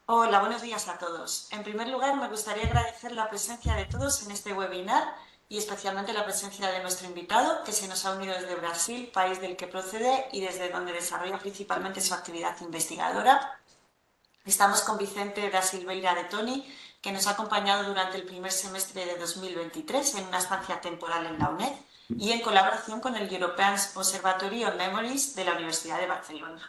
Hola, buenos días a todos. En primer lugar, me gustaría agradecer la presencia de todos en este webinar y especialmente la presencia de nuestro invitado, que se nos ha unido desde Brasil, país del que procede y desde donde desarrolla principalmente su actividad investigadora. Estamos con Vicente da Silveira de Toni, que nos ha acompañado durante el primer semestre de 2023 en una estancia temporal en la UNED y en colaboración con el European Observatory on Memories de la Universidad de Barcelona.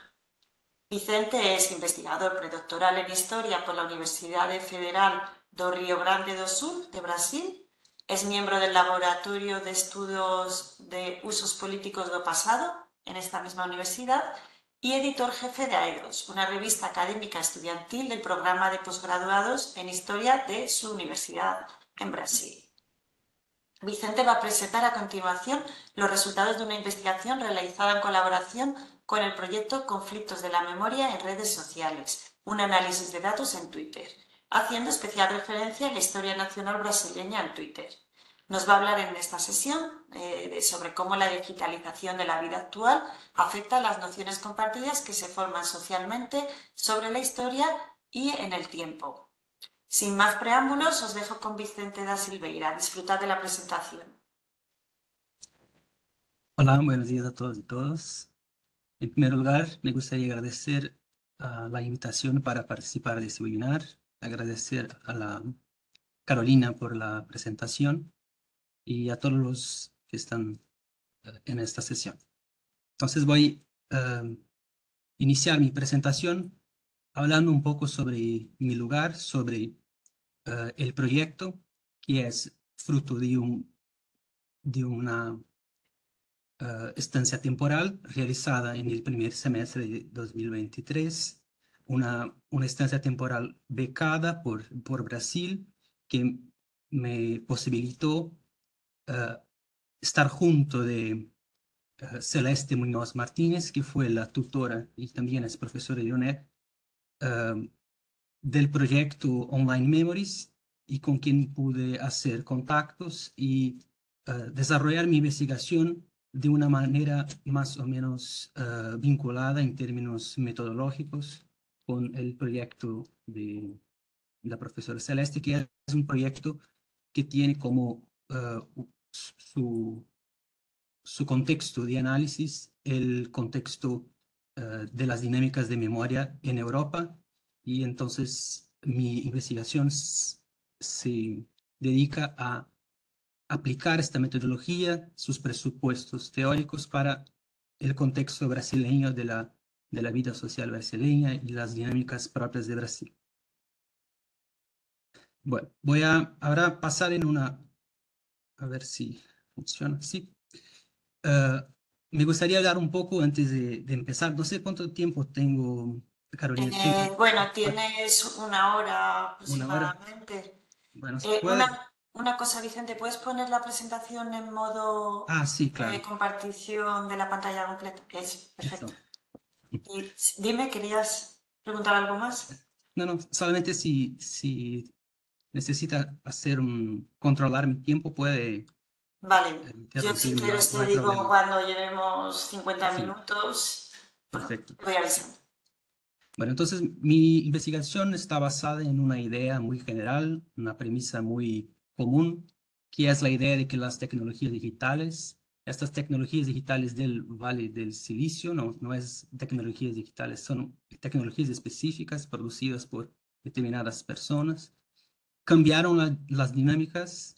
Vicente es investigador predoctoral en Historia por la Universidade Federal do Rio Grande do Sul de Brasil. Es miembro del Laboratorio de Estudios de Usos Políticos do Pasado en esta misma universidad y editor jefe de AEDOS, una revista académica estudiantil del programa de posgraduados en Historia de su universidad en Brasil. Vicente va a presentar a continuación los resultados de una investigación realizada en colaboración con el proyecto Conflictos de la Memoria en Redes Sociales, un análisis de datos en Twitter, haciendo especial referencia a la historia nacional brasileña en Twitter. Nos va a hablar en esta sesión sobre cómo la digitalización de la vida actual afecta a las nociones compartidas que se forman socialmente sobre la historia y en el tiempo. Sin más preámbulos, os dejo con Vicente da Silveira. Disfrutad de la presentación. Hola, buenos días a todos y todas. En primer lugar, me gustaría agradecer la invitación para participar de este webinar, agradecer a la Carolina por la presentación y a todos los que están en esta sesión. Entonces voy a iniciar mi presentación hablando un poco sobre mi lugar, sobre el proyecto, que es fruto de una estancia temporal realizada en el primer semestre de 2023, una estancia temporal becada por Brasil que me posibilitó uh, estar junto de Celeste Muñoz Martínez, que fue la tutora y también es profesora de UNED del proyecto Online Memories y con quien pude hacer contactos y desarrollar mi investigación de una manera más o menos vinculada en términos metodológicos con el proyecto de la profesora Celeste, que es un proyecto que tiene como su, su contexto de análisis el contexto de las dinámicas de memoria en Europa, y entonces mi investigación se dedica a aplicar esta metodología, sus presupuestos teóricos para el contexto brasileño de la vida social brasileña y las dinámicas propias de Brasil. Bueno, voy a ahora pasar a ver si funciona, sí. Me gustaría hablar un poco antes de empezar. No sé cuánto tiempo tengo, Carolina. ¿Tengo Bueno, tienes una hora una hora? aproximadamente. Bueno, Eh, ¿puede? una, una cosa, Vicente, ¿puedes poner la presentación en modo Ah, sí, claro. compartición de la pantalla completa? Es perfecto. Eso. Y dime, ¿querías preguntar algo más? No, no, solamente si necesita controlar mi tiempo, puede Vale, yo si interrumpirme, quieres no te hay digo problema. cuando llevemos 50 Sí, minutos. Bueno, perfecto. te voy avisando. Bueno, entonces mi investigación está basada en una idea muy general, una premisa muy común, que es la idea de que las tecnologías digitales, estas tecnologías digitales del Valle del Silicio, no es tecnologías digitales, son tecnologías específicas producidas por determinadas personas, cambiaron las dinámicas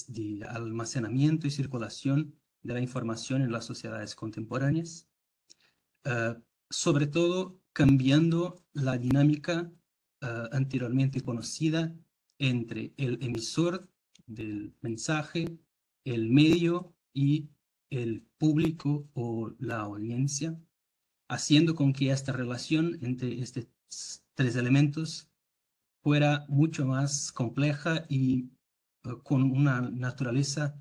de almacenamiento y circulación de la información en las sociedades contemporáneas, eh, sobre todo cambiando la dinámica anteriormente conocida entre el emisor del mensaje, el medio y el público o la audiencia, haciendo con que esta relación entre estos tres elementos fuera mucho más compleja y con una naturaleza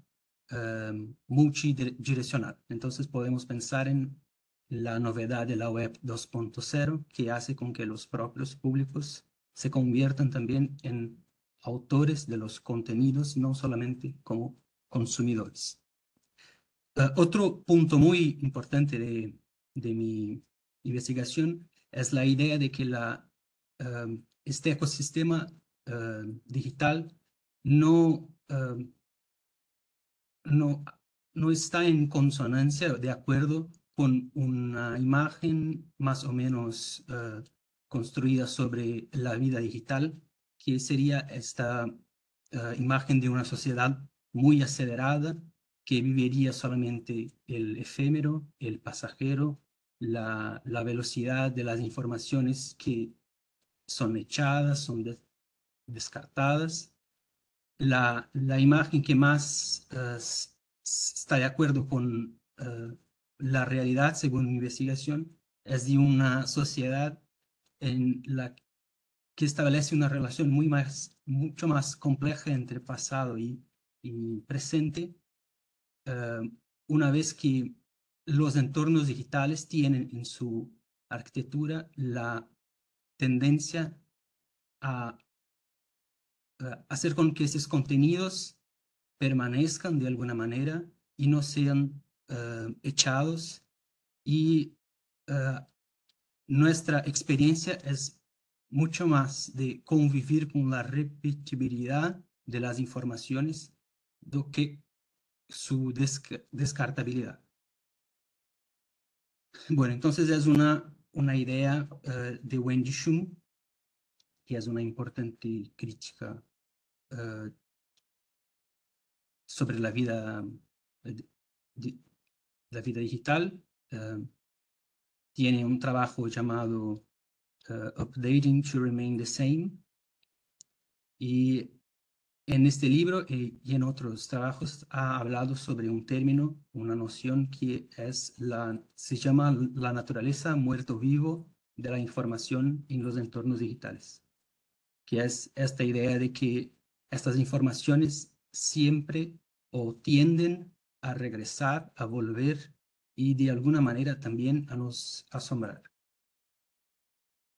multidireccional. Entonces podemos pensar en la novedad de la web 2.0, que hace con que los propios públicos se conviertan también en autores de los contenidos, no solamente como consumidores. Otro punto muy importante de mi investigación es la idea de que este ecosistema digital no, no, no está en consonancia, de acuerdo con una imagen más o menos construida sobre la vida digital, que sería esta imagen de una sociedad muy acelerada, que viviría solamente el efímero, el pasajero, la velocidad de las informaciones que son echadas, son descartadas. La imagen que más está de acuerdo con la realidad, según mi investigación, es de una sociedad en la que establece una relación mucho más compleja entre pasado y presente, eh, una vez que los entornos digitales tienen en su arquitectura la tendencia a hacer con que esos contenidos permanezcan de alguna manera y no sean echados. Y nuestra experiencia es mucho más de convivir con la repetibilidad de las informaciones do que su descartabilidad. Bueno, entonces es una idea de Wendy Shum, que es una importante crítica sobre la vida, la vida digital. Tiene un trabajo llamado Updating to Remain the Same. Y en este libro y en otros trabajos ha hablado sobre un término, una noción que se llama la naturaleza muerto-vivo de la información en los entornos digitales, que es esta idea de que estas informaciones siempre o tienden a regresar, a volver y de alguna manera también a nos asombrar.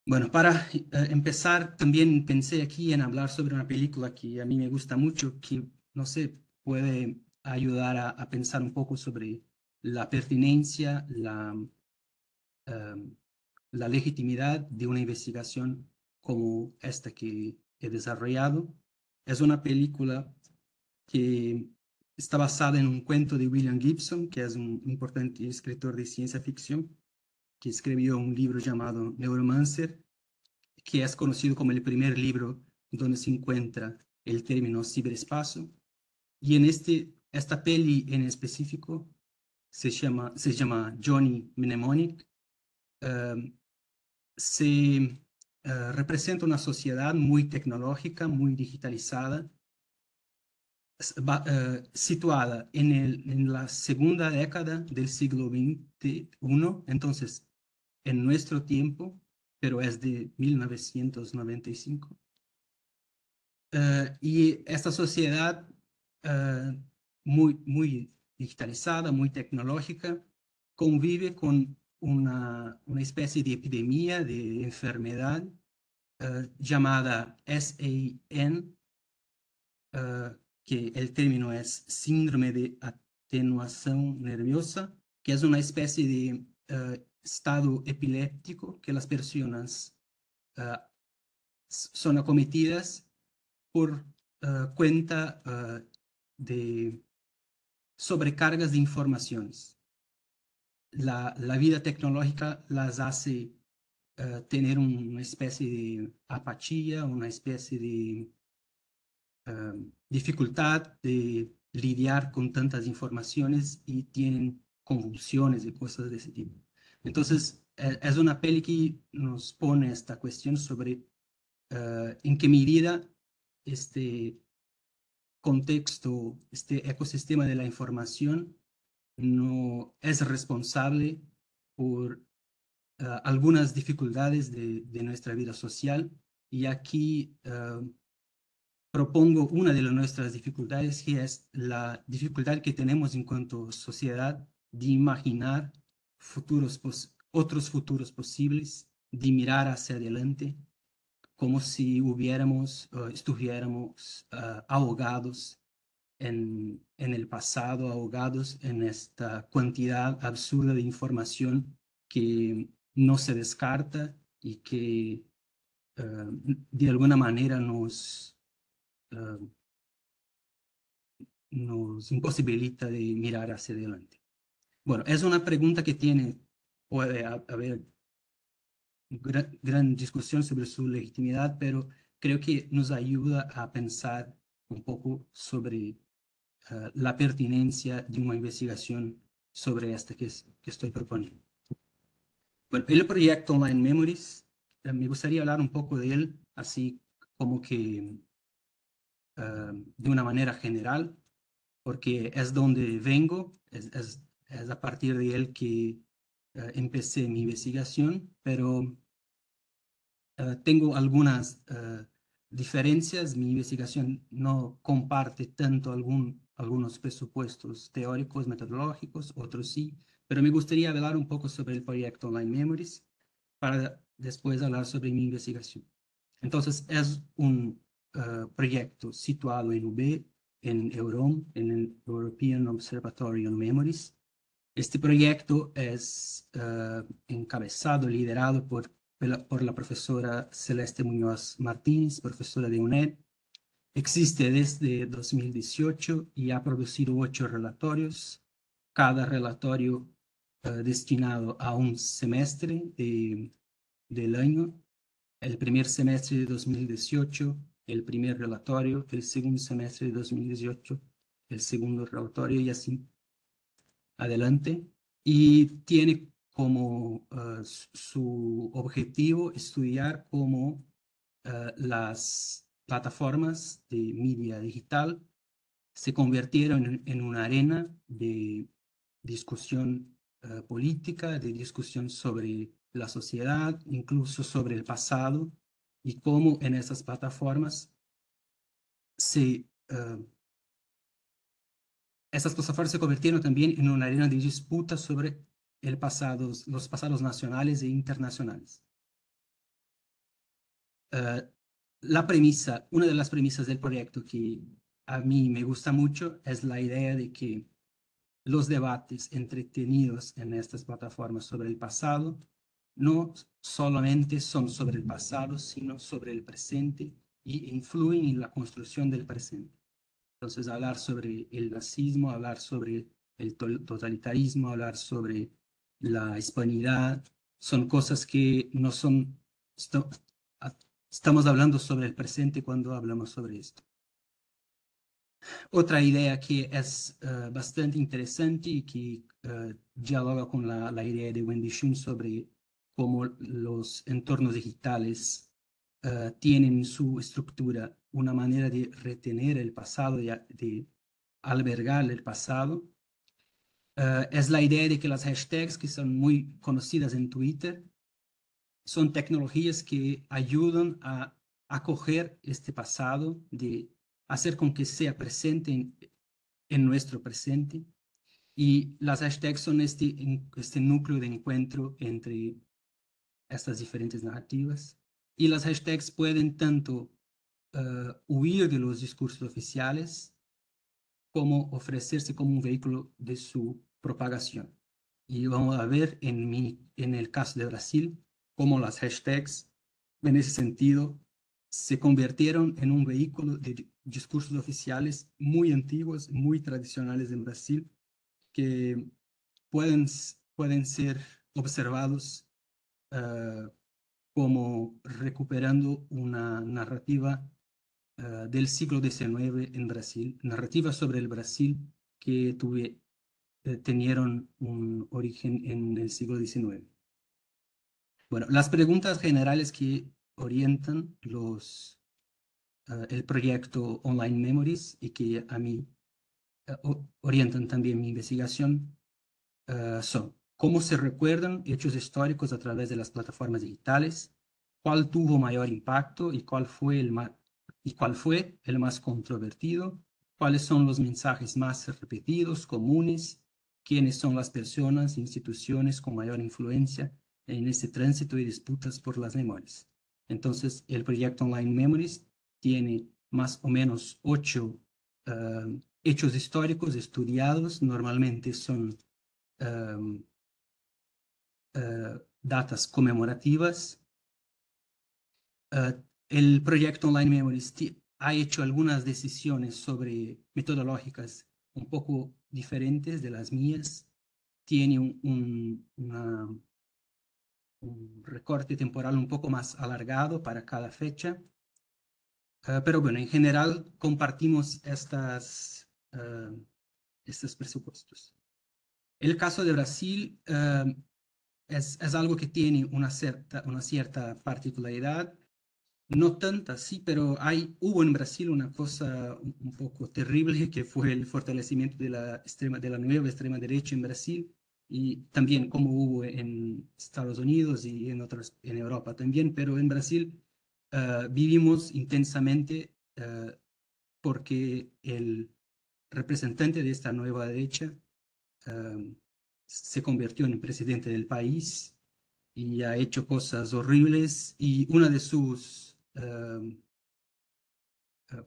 Bueno, para empezar, también pensé aquí en hablar sobre una película que a mí me gusta mucho, que, no sé, puede ayudar a pensar un poco sobre la pertinencia, la legitimidad de una investigación como esta que he desarrollado. Es una película que está basada en un cuento de William Gibson, que es un importante escritor de ciencia ficción, que escribió un libro llamado Neuromancer, que es conocido como el primer libro donde se encuentra el término ciberespacio. Y en esta peli en específico se llama Johnny Mnemonic. Se representa una sociedad muy tecnológica, muy digitalizada, situada en la segunda década del siglo XXI, entonces en nuestro tiempo, pero es de 1995. Y esta sociedad muy digitalizada, muy tecnológica, convive con una especie de epidemia, de enfermedad llamada SAN, que el término es síndrome de atenuación nerviosa, que es una especie de estado epiléptico que las personas son acometidas por cuenta de sobrecargas de informaciones. La vida tecnológica las hace tener una especie de apatía, una especie de dificultad de lidiar con tantas informaciones y tienen convulsiones y cosas de ese tipo. Entonces, es una peli que nos pone esta cuestión sobre en qué medida este contexto, este ecosistema de la información no es responsable por algunas dificultades de nuestra vida social. Y aquí propongo una de nuestras dificultades, que es la dificultad que tenemos en cuanto a sociedad de imaginar otros futuros posibles, de mirar hacia adelante, como si estuviéramos ahogados en el pasado, ahogados en esta cantidad absurda de información que no se descarta y que de alguna manera nos imposibilita de mirar hacia adelante. Bueno, es una pregunta que puede haber gran discusión sobre su legitimidad, pero creo que nos ayuda a pensar un poco sobre la pertinencia de una investigación sobre esta que estoy proponiendo. Bueno, el proyecto Online Memories, me gustaría hablar un poco de él, así como que de una manera general, porque es donde vengo, es a partir de él que empecé mi investigación, pero tengo algunas diferencias. Mi investigación no comparte tanto algunos presupuestos teóricos, metodológicos, otros sí, pero me gustaría hablar un poco sobre el proyecto Online Memories para después hablar sobre mi investigación. Entonces, es un proyecto situado en UB, en EUROM, en el European Observatory on Memories. Este proyecto es encabezado, liderado por la profesora Celeste Muñoz Martínez, profesora de UNED. Existe desde 2018 y ha producido 8 relatorios, cada relatorio destinado a un semestre del año. El primer semestre de 2018, el primer relatorio, el segundo semestre de 2018, el segundo relatorio y así adelante. Y tiene como su objetivo estudiar cómo las plataformas de media digital se convirtieron en una arena de discusión política, de discusión sobre la sociedad, incluso sobre el pasado, y cómo en esas plataformas esas plataformas se convirtieron también en una arena de disputa sobre los pasados nacionales e internacionales. Una de las premisas del proyecto que a mí me gusta mucho es la idea de que los debates entretenidos en estas plataformas sobre el pasado no solamente son sobre el pasado, sino sobre el presente y influyen en la construcción del presente. Entonces, hablar sobre el racismo, hablar sobre el totalitarismo, hablar sobre la hispanidad, son cosas que no son, estamos hablando sobre el presente cuando hablamos sobre esto. Otra idea que es bastante interesante y que dialoga con la idea de Wendy Shum sobre cómo los entornos digitales tienen en su estructura una manera de retener el pasado, de albergar el pasado, es la idea de que las hashtags, que son muy conocidas en Twitter, son tecnologías que ayudan a acoger este pasado, de hacer con que sea presente en nuestro presente. Y las hashtags son este núcleo de encuentro entre estas diferentes narrativas. Y las hashtags pueden tanto huir de los discursos oficiales como ofrecerse como un vehículo de su propagación. Y vamos a ver en el caso de Brasil cómo las hashtags, en ese sentido, se convirtieron en un vehículo de discursos oficiales muy antiguos, muy tradicionales en Brasil, que pueden ser observados como recuperando una narrativa del siglo XIX en Brasil, narrativas sobre el Brasil que tenieron un origen en el siglo XIX. Bueno, las preguntas generales que orientan el proyecto Online Memories y que a mí orientan también mi investigación son: ¿cómo se recuerdan hechos históricos a través de las plataformas digitales? ¿Cuál tuvo mayor impacto y cuál fue el más controvertido? ¿Cuáles son los mensajes más repetidos, comunes? ¿Quiénes son las personas e instituciones con mayor influencia en este tránsito y disputas por las memorias? Entonces, el proyecto Online Memories tiene más o menos 8 hechos históricos estudiados. Normalmente son datas conmemorativas, El proyecto Online Memories ha hecho algunas decisiones metodológicas un poco diferentes de las mías. Tiene un recorte temporal un poco más alargado para cada fecha. Pero bueno, en general compartimos estos presupuestos. El caso de Brasil es algo que tiene una cierta particularidad, no tanta, sí, pero hubo en Brasil una cosa un poco terrible que fue el fortalecimiento de la nueva extrema derecha en Brasil y también como hubo en Estados Unidos y en Europa también, pero en Brasil vivimos intensamente porque el representante de esta nueva derecha se convirtió en presidente del país y ha hecho cosas horribles y una de sus,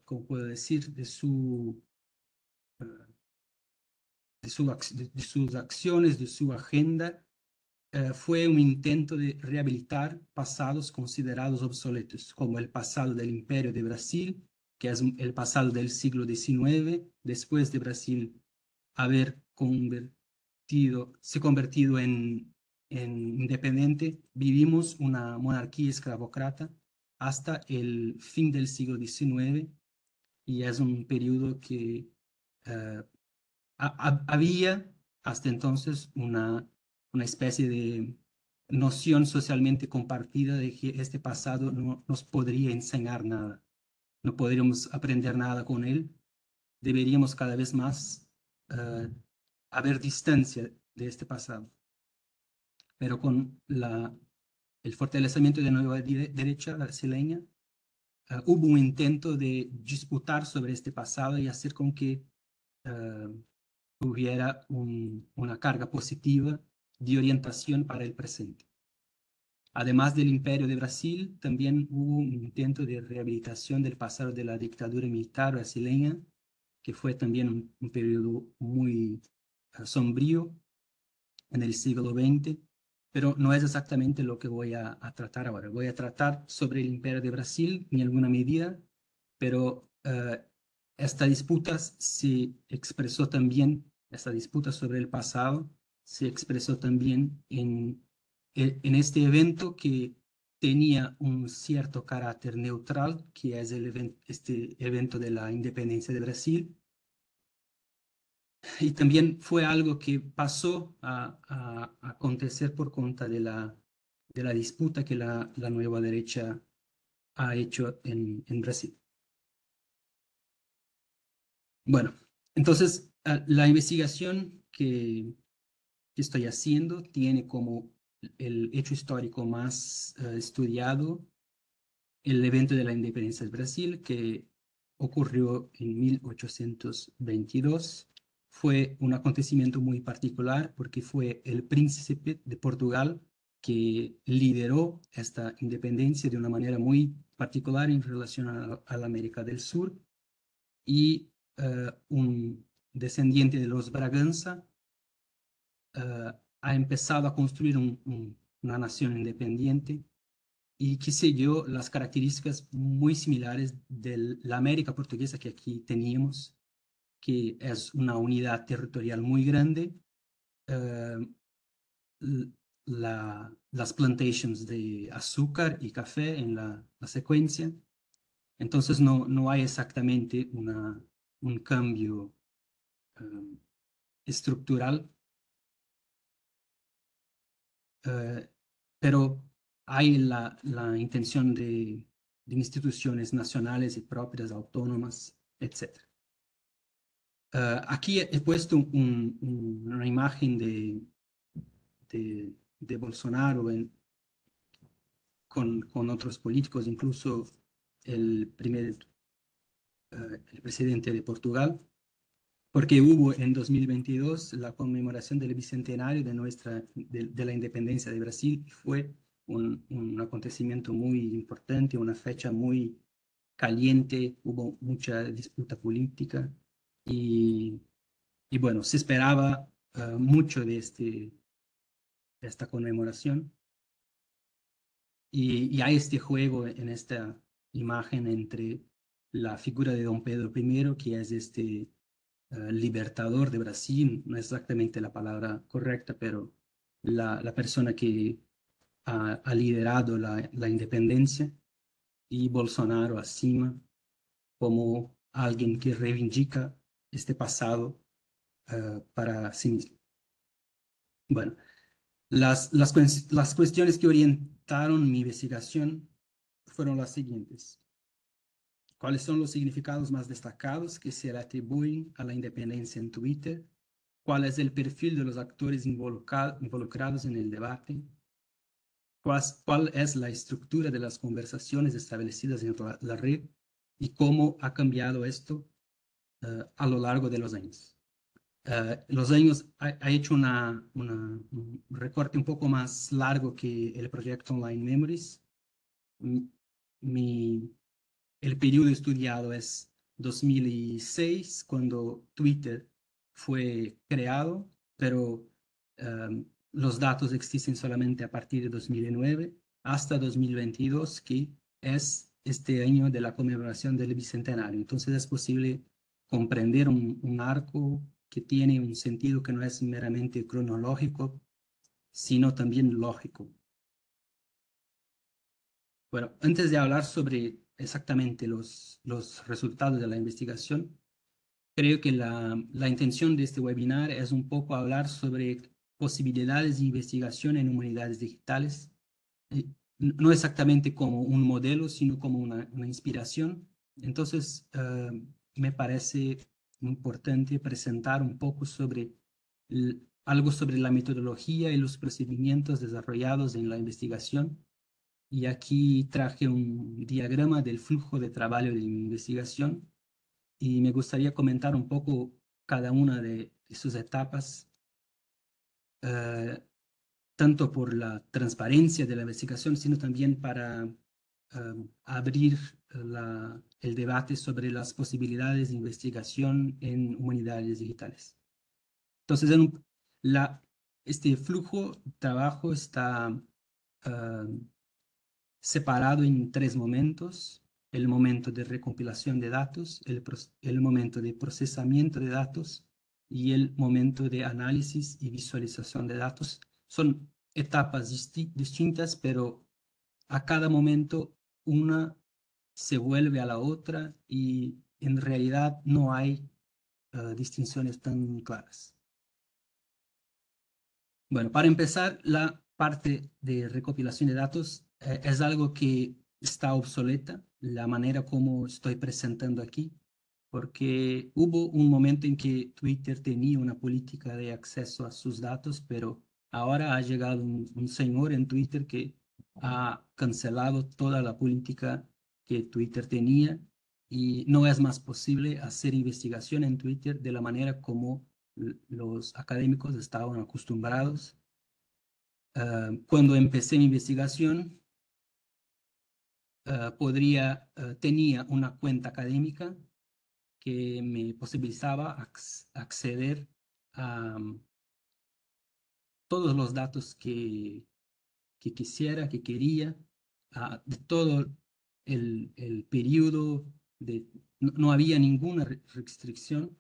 ¿cómo puedo decir? De sus acciones, de su agenda, fue un intento de rehabilitar pasados considerados obsoletos, como el pasado del Imperio de Brasil, que es el pasado del siglo XIX, después de Brasil se convertido en independiente, vivimos una monarquía esclavocrata hasta el fin del siglo XIX y es un periodo que eh, había hasta entonces una especie de noción socialmente compartida de que este pasado no nos podría enseñar nada, no podríamos aprender nada con él, deberíamos cada vez más eh, haber distancia de este pasado. Pero con el fortalecimiento de la nueva derecha brasileña, hubo un intento de disputar sobre este pasado y hacer con que hubiera una carga positiva de orientación para el presente. Además del Imperio de Brasil, también hubo un intento de rehabilitación del pasado de la dictadura militar brasileña, que fue también un periodo muy sombrío en el siglo XX, pero no es exactamente lo que voy a tratar ahora. Voy a tratar sobre el Imperio de Brasil en alguna medida, pero esta disputa esta disputa sobre el pasado se expresó también en este evento que tenía un cierto carácter neutral, que es este evento de la independencia de Brasil, y también fue algo que pasó a acontecer por cuenta de la disputa que la nueva derecha ha hecho en Brasil. Bueno, entonces la investigación que estoy haciendo tiene como el hecho histórico más estudiado el evento de la independencia del Brasil, que ocurrió en 1822. Fue un acontecimiento muy particular porque fue el príncipe de Portugal que lideró esta independencia de una manera muy particular en relación a la América del Sur, y un descendiente de los Braganza ha empezado a construir una nación independiente y que siguió las características muy similares de la América portuguesa que aquí teníamos, que es una unidad territorial muy grande, eh, las plantations de azúcar y café en la secuencia. Entonces no hay exactamente un cambio estructural, pero hay la intención de instituciones nacionales y propias, autónomas, etc. Aquí he puesto una imagen de Bolsonaro con otros políticos, incluso el el presidente de Portugal, porque hubo en 2022 la conmemoración del bicentenario de la independencia de Brasil. Fue un acontecimiento muy importante, una fecha muy caliente, hubo mucha disputa política y, y bueno, se esperaba mucho de esta conmemoración. Y hay este juego en esta imagen entre la figura de Don Pedro I, que es este libertador de Brasil, no es exactamente la palabra correcta, pero la persona que ha liderado la independencia, y Bolsonaro acima como alguien que reivindica este pasado para sí mismo. Bueno, las cuestiones que orientaron mi investigación fueron las siguientes. ¿Cuáles son los significados más destacados que se le atribuyen a la independencia en Twitter? ¿Cuál es el perfil de los actores involucrados en el debate? ¿Cuál es la estructura de las conversaciones establecidas en la red? ¿Y cómo ha cambiado esto a lo largo de los años? Los años ha hecho un recorte un poco más largo que el proyecto Online Memories. Mi, el periodo estudiado es 2006, cuando Twitter fue creado, pero los datos existen solamente a partir de 2009 hasta 2022, que es este año de la conmemoración del Bicentenario. Entonces es posible comprender un arco que tiene un sentido que no es meramente cronológico, sino también lógico. Bueno, antes de hablar sobre exactamente los resultados de la investigación, creo que la intención de este webinar es un poco hablar sobre posibilidades de investigación en humanidades digitales, eh, no exactamente como un modelo, sino como una inspiración. Entonces, me parece importante presentar un poco sobre algo sobre la metodología y los procedimientos desarrollados en la investigación. Y aquí traje un diagrama del flujo de trabajo de mi investigación y me gustaría comentar un poco cada una de sus etapas, eh, tanto por la transparencia de la investigación, sino también para abrir el debate sobre las posibilidades de investigación en humanidades digitales. Entonces, este flujo de trabajo está separado en tres momentos: el momento de recompilación de datos, el momento de procesamiento de datos y el momento de análisis y visualización de datos. Son etapas distintas, pero a cada momento una se vuelve a la otra y en realidad no hay distinciones tan claras. Bueno, para empezar, la parte de recopilación de datos es algo que está obsoleta, la manera como estoy presentando aquí, porque hubo un momento en que Twitter tenía una política de acceso a sus datos, pero ahora ha llegado un señor en Twitter que ha cancelado toda la política que Twitter tenía y no es más posible hacer investigación en Twitter de la manera como los académicos estaban acostumbrados. Cuando empecé mi investigación, tenía una cuenta académica que me posibilitaba acceder a todos los datos que quisiera, que quería, de todo el periodo, no había ninguna restricción.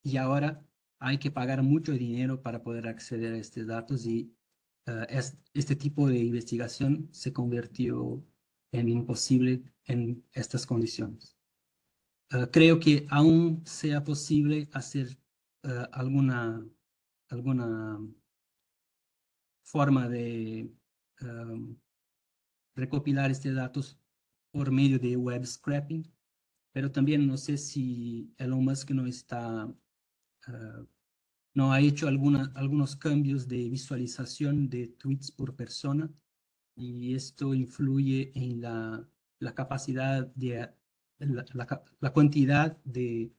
Y ahora hay que pagar mucho dinero para poder acceder a estos datos y este tipo de investigación se convirtió en imposible en estas condiciones. Creo que aún sea posible hacer alguna forma de recopilar estos datos por medio de web scraping, pero también no sé si Elon Musk no ha hecho algunos cambios de visualización de tweets por persona y esto influye en la capacidad la cantidad de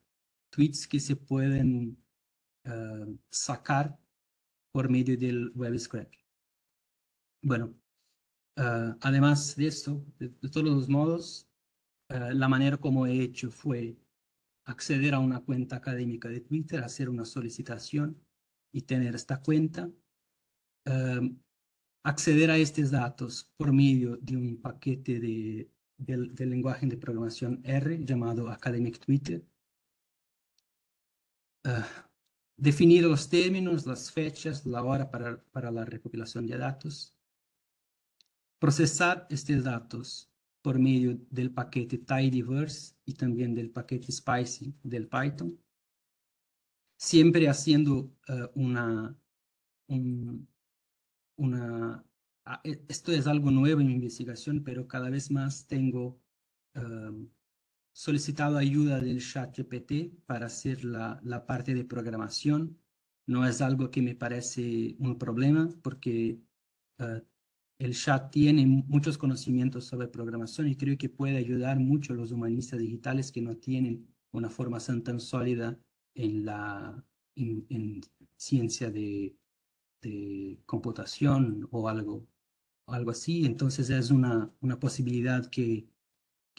tweets que se pueden sacar por medio del web scraping. Bueno, además de esto, de todos los modos, la manera como he hecho fue acceder a una cuenta académica de Twitter, hacer una solicitación y tener esta cuenta. acceder a estos datos por medio de un paquete del lenguaje de programación R llamado Academic Twitter. Definir los términos, las fechas, la hora para la recopilación de datos. Procesar estos datos por medio del paquete tidyverse y también del paquete spicy del Python. Siempre haciendo esto es algo nuevo en mi investigación, pero cada vez más tengo solicitado ayuda del ChatGPT para hacer la parte de programación. No es algo que me parece un problema porque el chat tiene muchos conocimientos sobre programación y creo que puede ayudar mucho a los humanistas digitales que no tienen una formación tan sólida en ciencia de computación o algo así. Entonces es una posibilidad que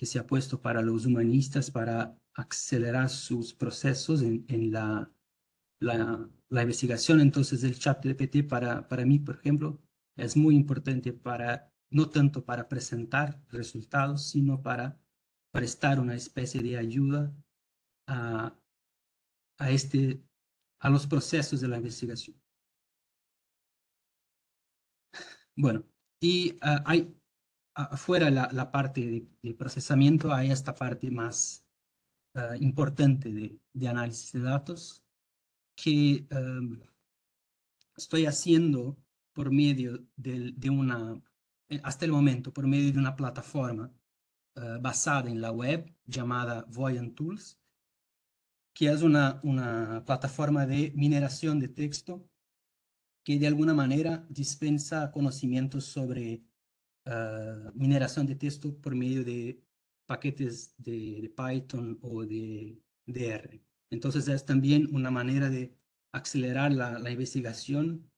se ha puesto para los humanistas para acelerar sus procesos en la investigación. Entonces el chat GPT para mí, por ejemplo, es muy importante no tanto para presentar resultados, sino para prestar una especie de ayuda a, a los procesos de la investigación. Bueno, y hay afuera la parte de procesamiento, hay esta parte más importante de análisis de datos que estoy haciendo por medio hasta el momento, por medio de una plataforma basada en la web llamada Voyant Tools, que es una plataforma de mineración de texto que de alguna manera dispensa conocimientos sobre mineración de texto por medio de paquetes de Python o de R. Entonces es también una manera de acelerar la investigación.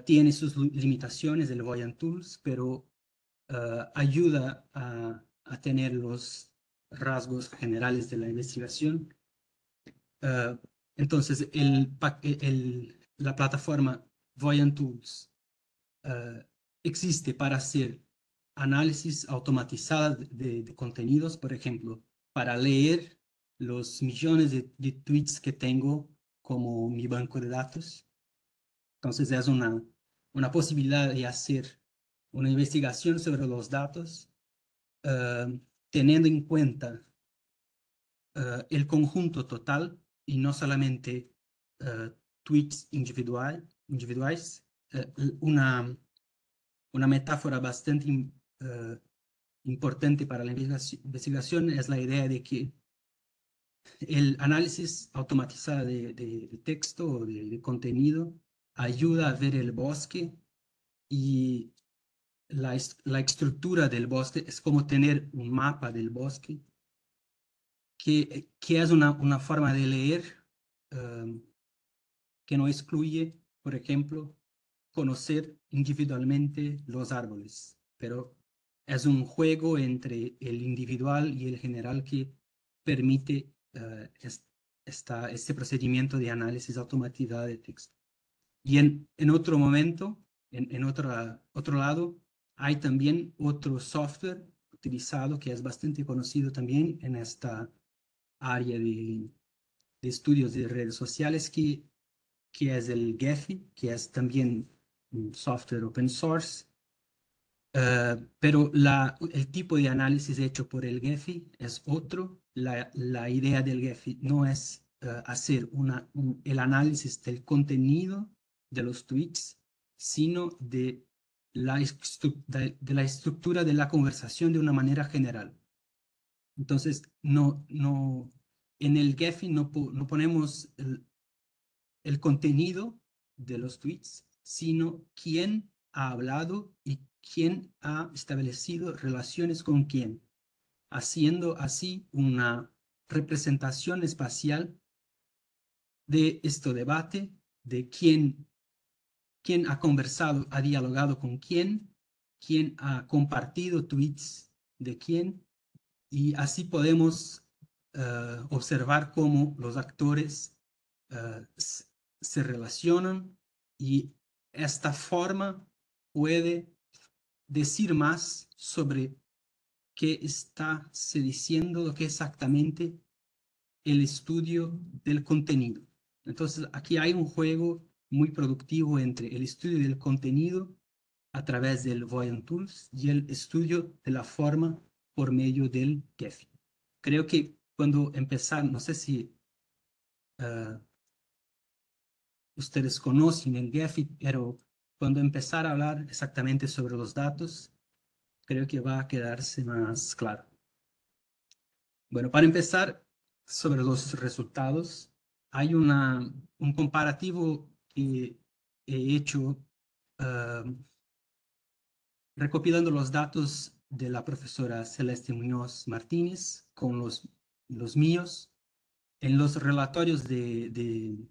Tiene sus limitaciones el Voyant Tools, pero ayuda a tener los rasgos generales de la investigación. Entonces la plataforma Voyant Tools existe para hacer análisis automatizado de contenidos, por ejemplo, para leer los millones de tweets que tengo como mi banco de datos. Entonces es una posibilidad de hacer una investigación sobre los datos, teniendo en cuenta el conjunto total y no solamente tweets individuales. Una metáfora bastante importante para la investigación es la idea de que el análisis automatizado de texto o de contenido ayuda a ver el bosque y la estructura del bosque es como tener un mapa del bosque que es una forma de leer que no excluye, por ejemplo, conocer individualmente los árboles, pero es un juego entre el individual y el general que permite este procedimiento de análisis automatizado de texto. Y en otro momento, en otro lado, hay también otro software utilizado que es bastante conocido también en esta área de estudios de redes sociales que es el Gephi, que es también un software open source. Pero el tipo de análisis hecho por el Gephi es otro. La idea del Gephi no es hacer el análisis del contenido de los tweets, sino de la estructura de la conversación de una manera general. Entonces, en el Gephi no ponemos el contenido de los tweets, sino quién ha hablado y quién ha establecido relaciones con quién, haciendo así una representación espacial de este debate, de quién ha conversado, ha dialogado con quién ha compartido tweets de quién, y así podemos observar cómo los actores se relacionan y esta forma puede decir más sobre qué está se diciendo, lo que exactamente el estudio del contenido. Entonces, aquí hay un juego muy productivo entre el estudio del contenido a través del Voyant Tools y el estudio de la forma por medio del Gephi. Creo que cuando empezar, no sé si ustedes conocen el Gephi, pero cuando empezar a hablar exactamente sobre los datos, creo que va a quedarse más claro. Bueno, para empezar, sobre los resultados, hay un comparativo que he hecho recopilando los datos de la profesora Celeste Muñoz Martínez con los míos en los relatorios del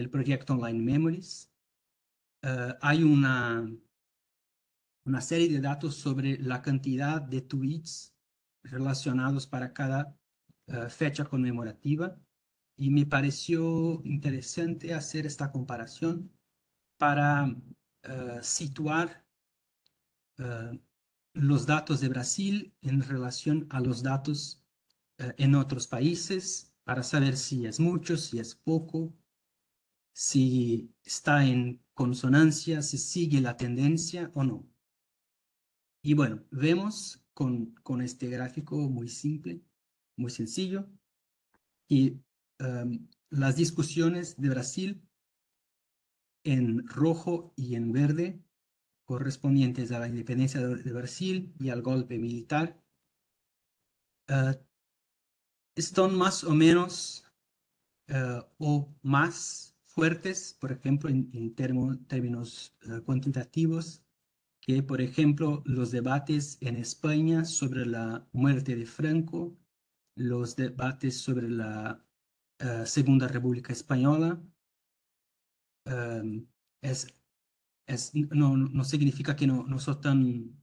proyecto Online Memories. Hay una serie de datos sobre la cantidad de tweets relacionados para cada fecha conmemorativa y me pareció interesante hacer esta comparación para situar los datos de Brasil en relación a los datos en otros países para saber si es mucho, si es poco, si está en consonancia, si sigue la tendencia o no. Y bueno, vemos con este gráfico muy simple, muy sencillo, y las discusiones de Brasil en rojo y en verde, correspondientes a la independencia de Brasil y al golpe militar, están más o menos o más fuertes, por ejemplo, en términos cuantitativos, que, por ejemplo, los debates en España sobre la muerte de Franco, los debates sobre la Segunda República Española, es, no significa que no son tan...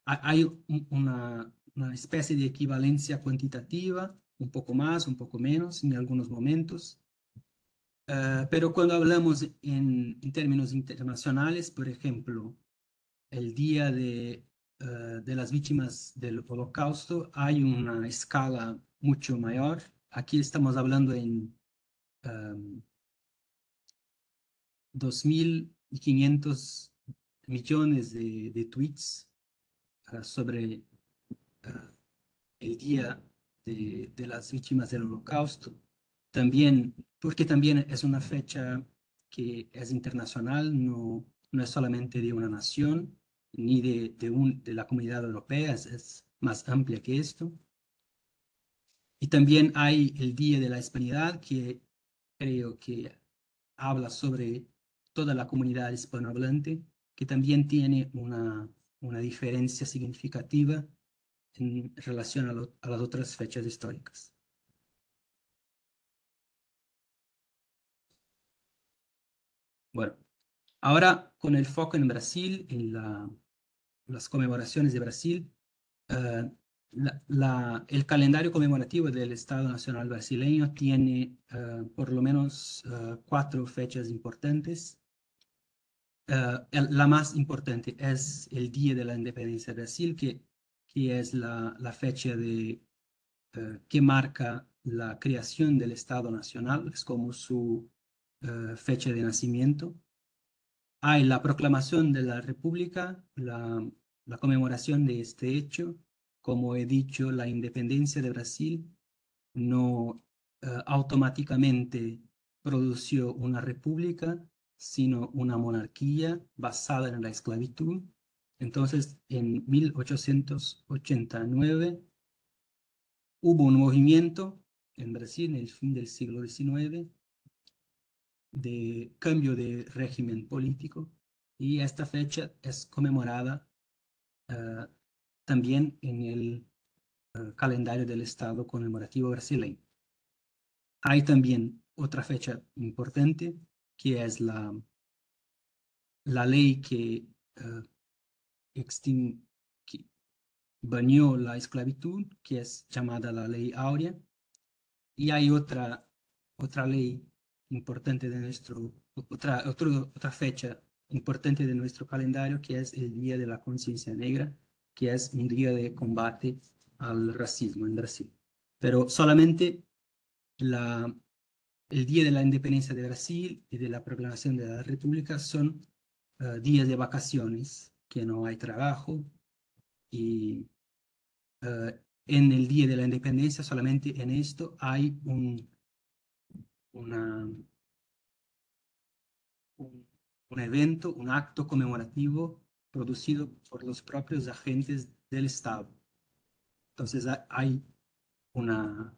hay una especie de equivalencia cuantitativa, un poco más, un poco menos en algunos momentos. Pero cuando hablamos en términos internacionales, por ejemplo, el Día de las Víctimas del Holocausto, hay una escala mucho mayor. Aquí estamos hablando en 2.500 millones de tweets sobre el Día de las Víctimas del Holocausto. También, porque también es una fecha que es internacional, no es solamente de una nación, ni de la comunidad europea, es más amplia que esto. Y también hay el Día de la Hispanidad, que creo que habla sobre toda la comunidad hispanohablante, que también tiene una diferencia significativa en relación a las otras fechas históricas. Bueno, ahora con el foco en Brasil, en las conmemoraciones de Brasil, el calendario conmemorativo del Estado Nacional brasileño tiene por lo menos 4 fechas importantes. La más importante es el Día de la Independencia de Brasil, que es la fecha que marca la creación del Estado Nacional, es como su fecha de nacimiento. Hay la proclamación de la República, la conmemoración de este hecho. Como he dicho, la independencia de Brasil no automáticamente produjo una república, sino una monarquía basada en la esclavitud. Entonces, en 1889 hubo un movimiento en Brasil en el fin del siglo XIX de cambio de régimen político y esta fecha es conmemorada también en el calendario del Estado conmemorativo brasileño. Hay también otra fecha importante que es la ley que, que baneó la esclavitud, que es llamada la Ley Áurea, y hay otra ley importante de otra fecha importante de nuestro calendario, que es el Día de la Conciencia Negra, que es un día de combate al racismo en Brasil. Pero solamente el Día de la Independencia de Brasil y de la proclamación de la República son días de vacaciones, que no hay trabajo, y en el Día de la Independencia solamente en esto hay una, un evento, un acto conmemorativo producido por los propios agentes del Estado. Entonces hay una,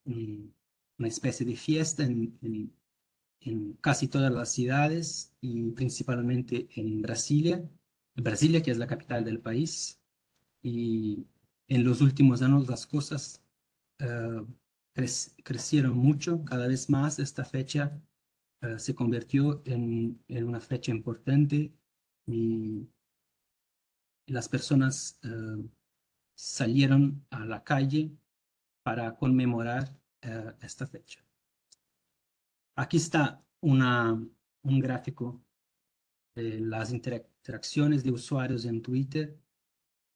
una especie de fiesta en casi todas las ciudades y principalmente en Brasilia, que es la capital del país. Y en los últimos años las cosas crecieron mucho, cada vez más esta fecha se convirtió en una fecha importante y las personas salieron a la calle para conmemorar esta fecha. Aquí está un gráfico de las interacciones de usuarios en Twitter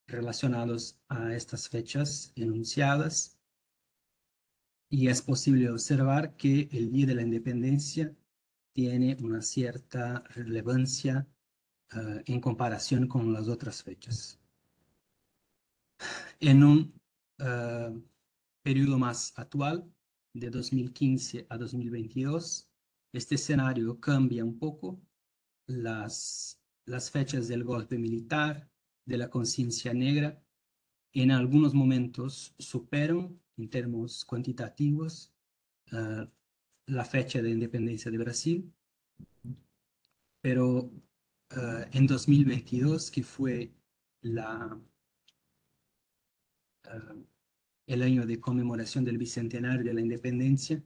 relacionados a estas fechas enunciadas, y es posible observar que el Día de la Independencia tiene una cierta relevancia en comparación con las otras fechas. En un periodo más actual, de 2015 a 2022, este escenario cambia un poco. Las fechas del golpe militar, de la conciencia negra, en algunos momentos superan en términos cuantitativos la fecha de independencia de Brasil, pero en 2022, que fue el año de conmemoración del bicentenario de la independencia,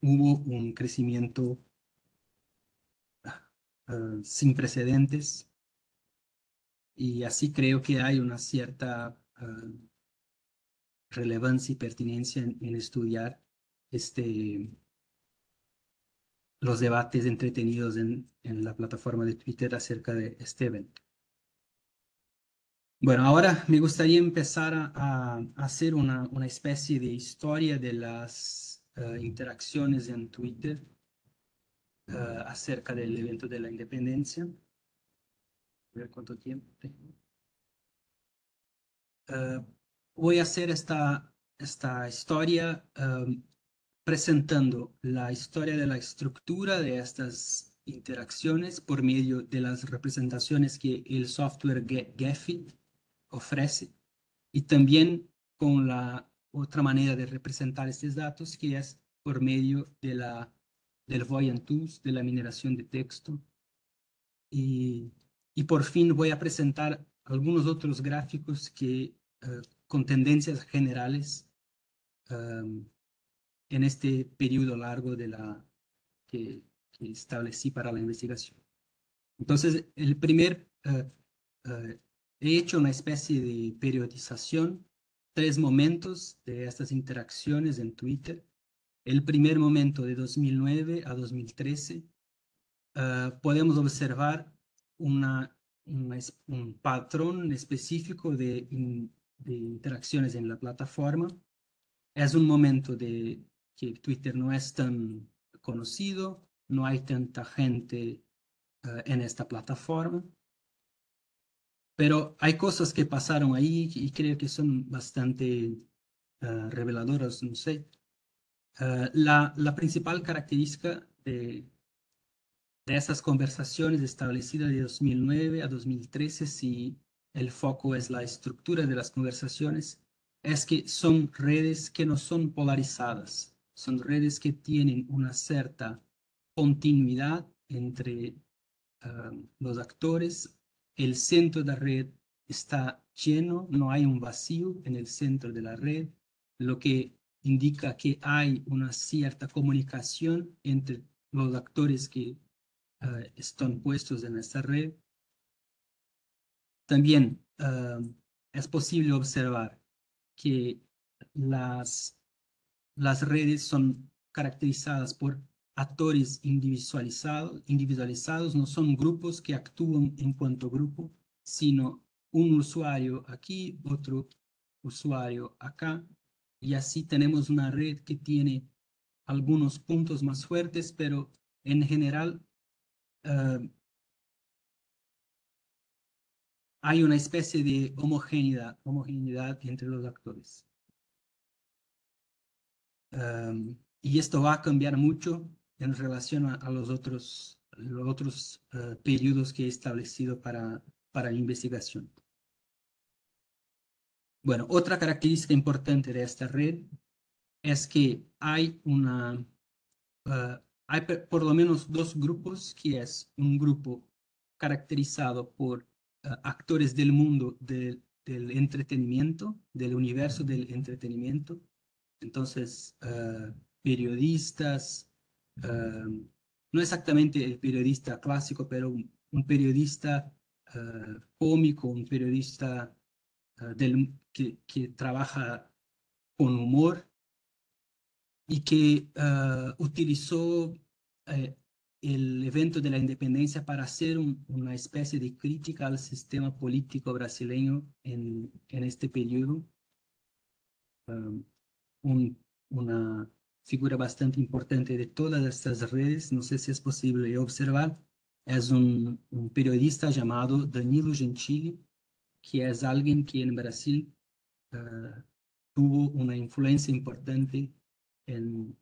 hubo un crecimiento sin precedentes, y así creo que hay una cierta relevancia y pertinencia en estudiar los debates entretenidos en la plataforma de Twitter acerca de este evento. Bueno, ahora me gustaría empezar a hacer una especie de historia de las interacciones en Twitter acerca del evento de la independencia. A ver cuánto tiempo tengo. Voy a hacer esta historia presentando la historia de la estructura de estas interacciones por medio de las representaciones que el software Gephi ofrece, y también con la otra manera de representar estos datos, que es por medio del Voyant Tools, de la mineración de texto. Y por fin voy a presentar algunos otros gráficos que, con tendencias generales en este periodo largo que establecí para la investigación. Entonces, he hecho una especie de periodización, 3 momentos de estas interacciones en Twitter. El primer momento de 2009 a 2013, podemos observar un patrón específico de interacciones en la plataforma. Es un momento que Twitter no es tan conocido, no hay tanta gente en esta plataforma, pero hay cosas que pasaron ahí y creo que son bastante reveladoras, no sé. La principal característica de esas conversaciones establecidas de 2009 a 2013, si el foco es la estructura de las conversaciones, es que son redes que no son polarizadas, son redes que tienen una cierta continuidad entre los actores. El centro de la red está lleno, no hay un vacío en el centro de la red, lo que indica que hay una cierta comunicación entre los actores que están puestos en esta red. También es posible observar que las redes son caracterizadas por actores individualizados, no son grupos que actúan en cuanto grupo, sino un usuario aquí, otro usuario acá, y así tenemos una red que tiene algunos puntos más fuertes, pero en general hay una especie de homogeneidad entre los actores. Y esto va a cambiar mucho en relación a los otros periodos que he establecido para la investigación. Bueno, otra característica importante de esta red es que hay por lo menos dos grupos, que es un grupo caracterizado por actores del mundo del entretenimiento, del universo del entretenimiento. Entonces, periodistas, no exactamente el periodista clásico, pero un periodista cómico, un periodista que trabaja con humor y que utilizó el evento de la independencia para hacer una especie de crítica al sistema político brasileño en este periodo. Una figura bastante importante de todas estas redes, no sé si es posible observar, es un periodista llamado Danilo Gentili, que es alguien que en Brasil tuvo una influencia importante en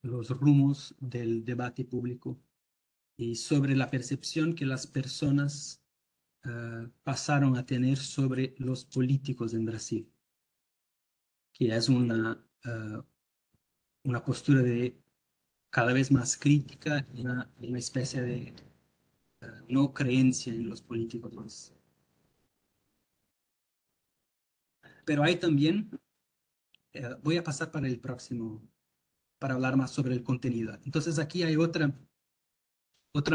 los rumos del debate público y sobre la percepción que las personas pasaron a tener sobre los políticos en Brasil, que es una postura de cada vez más crítica, una especie de no creencia en los políticos. Pero hay también, voy a pasar para el próximo, para hablar más sobre el contenido. Entonces aquí hay otra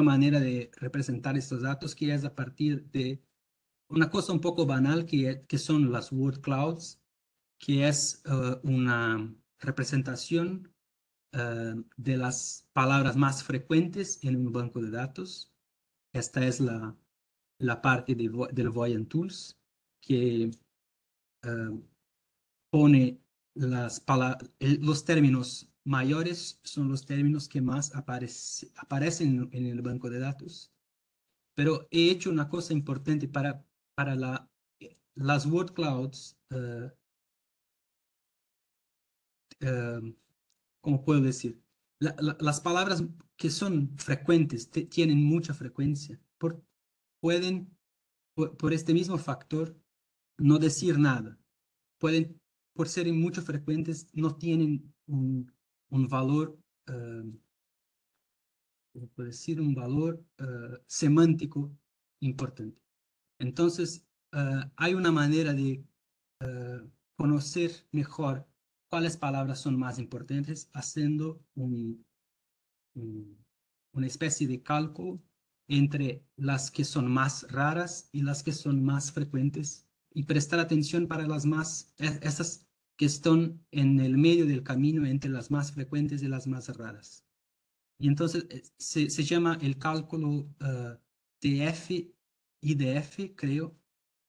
manera de representar estos datos, que es a partir de una cosa un poco banal que son las word clouds, que es una representación de las palabras más frecuentes en un banco de datos. Esta es la parte del Voyant Tools, que pone los términos mayores, son los términos que más aparecen en el banco de datos. Pero he hecho una cosa importante para las word clouds. ¿Cómo puedo decir? Las palabras que son frecuentes, tienen mucha frecuencia, pueden, por este mismo factor, no decir nada. Pueden, por ser mucho frecuentes, no tienen un valor, ¿cómo puedo decir? Un valor semántico importante. Entonces, hay una manera de conocer mejor cuáles palabras son más importantes, haciendo una especie de cálculo entre las que son más raras y las que son más frecuentes, y prestar atención para esas que están en el medio del camino entre las más frecuentes y las más raras. Y entonces se llama el cálculo TF-IDF, creo,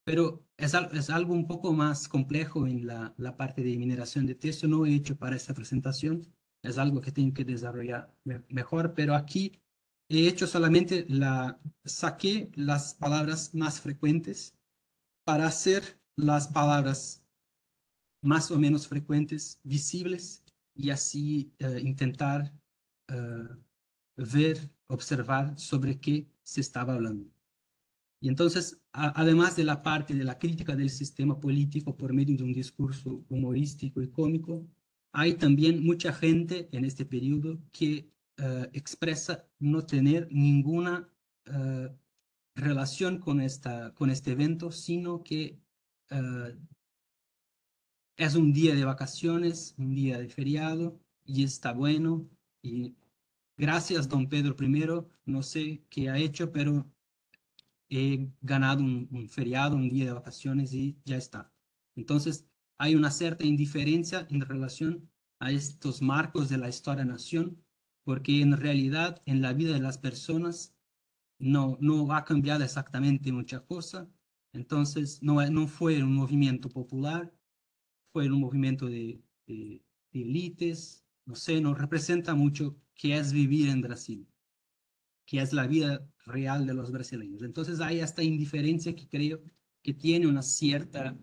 pero es algo un poco más complejo en la parte de mineración de texto. No he hecho para esta presentación, es algo que tengo que desarrollar mejor, pero aquí he hecho solamente saqué las palabras más frecuentes para hacer las palabras más o menos frecuentes visibles, y así intentar observar sobre qué se estaba hablando. Y entonces, además de la parte de la crítica del sistema político por medio de un discurso humorístico y cómico, hay también mucha gente en este periodo que expresa no tener ninguna relación con este evento, sino que es un día de vacaciones, un día de feriado, y está bueno. Y gracias, don Pedro I, no sé qué ha hecho, pero he ganado un feriado, un día de vacaciones, y ya está. Entonces, hay una cierta indiferencia en relación a estos marcos de la historia-nación, porque en realidad en la vida de las personas no ha cambiado exactamente mucha cosa. Entonces, no fue un movimiento popular, fue un movimiento de élites, no sé, no representa mucho qué es vivir en Brasil, qué es la vida real de los brasileños. Entonces, hay esta indiferencia que creo que tiene una cierta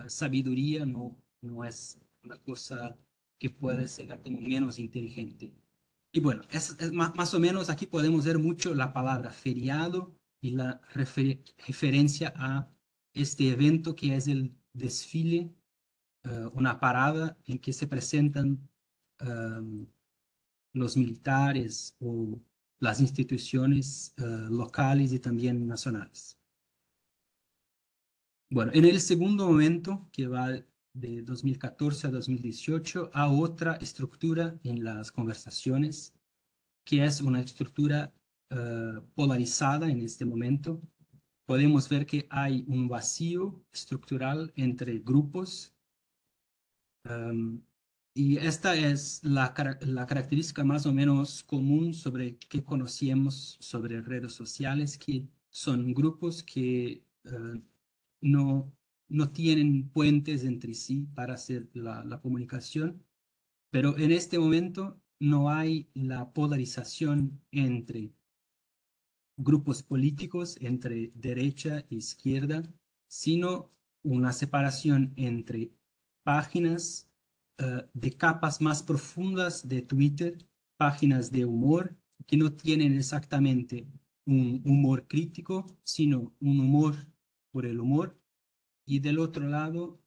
sabiduría, no es una cosa que puede ser como menos inteligente. Y bueno, es más o menos aquí podemos ver mucho la palabra feriado y la referencia a este evento que es el desfile, una parada en que se presentan um, los militares o las instituciones locales y también nacionales. Bueno, en el segundo momento, que va de 2014 a 2018, hay otra estructura en las conversaciones que es una estructura polarizada en este momento. Podemos ver que hay un vacío estructural entre grupos, um, y esta es la característica más o menos común sobre que conocemos sobre redes sociales, que son grupos que no, no tienen puentes entre sí para hacer la comunicación, pero en este momento no hay la polarización entre grupos políticos, entre derecha e izquierda, sino una separación entre páginas de capas más profundas de Twitter, páginas de humor que no tienen exactamente un humor crítico, sino un humor por el humor, y del otro lado,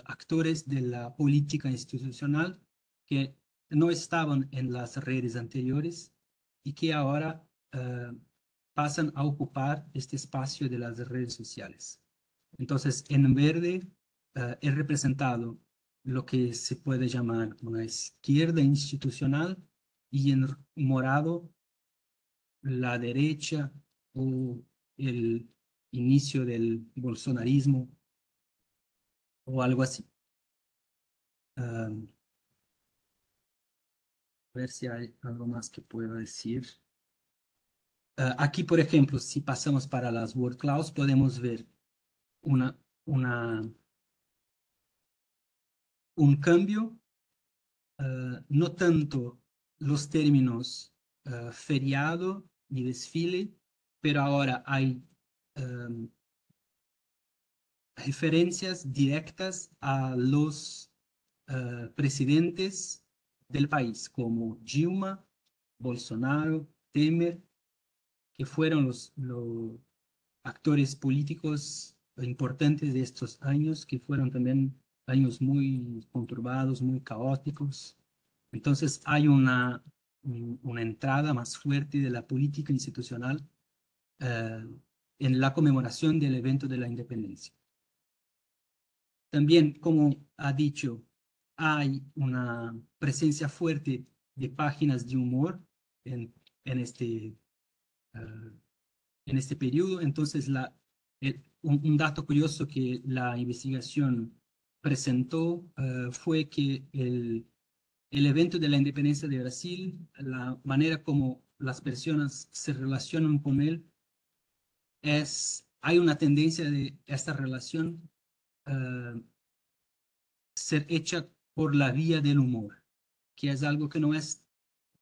actores de la política institucional que no estaban en las redes anteriores y que ahora pasan a ocupar este espacio de las redes sociales. Entonces, en verde es representado lo que se puede llamar una izquierda institucional, y en morado la derecha o el inicio del bolsonarismo o algo así. A ver si hay algo más que pueda decir. Aquí, por ejemplo, si pasamos para las word clouds, podemos ver una, una, un cambio, no tanto los términos feriado y desfile, pero ahora hay referencias directas a los presidentes del país, como Dilma, Bolsonaro, Temer, que fueron los actores políticos importantes de estos años, que fueron también años muy conturbados, muy caóticos. Entonces hay una entrada más fuerte de la política institucional eh, en la conmemoración del evento de la independencia. También, como ha dicho, hay una presencia fuerte de páginas de humor en, en este, uh, en este periodo. Entonces, un dato curioso que la investigación presentó fue que el evento de la independencia de Brasil, la manera como las personas se relacionan con él, hay una tendencia de esta relación ser hecha por la vía del humor, que es algo que no es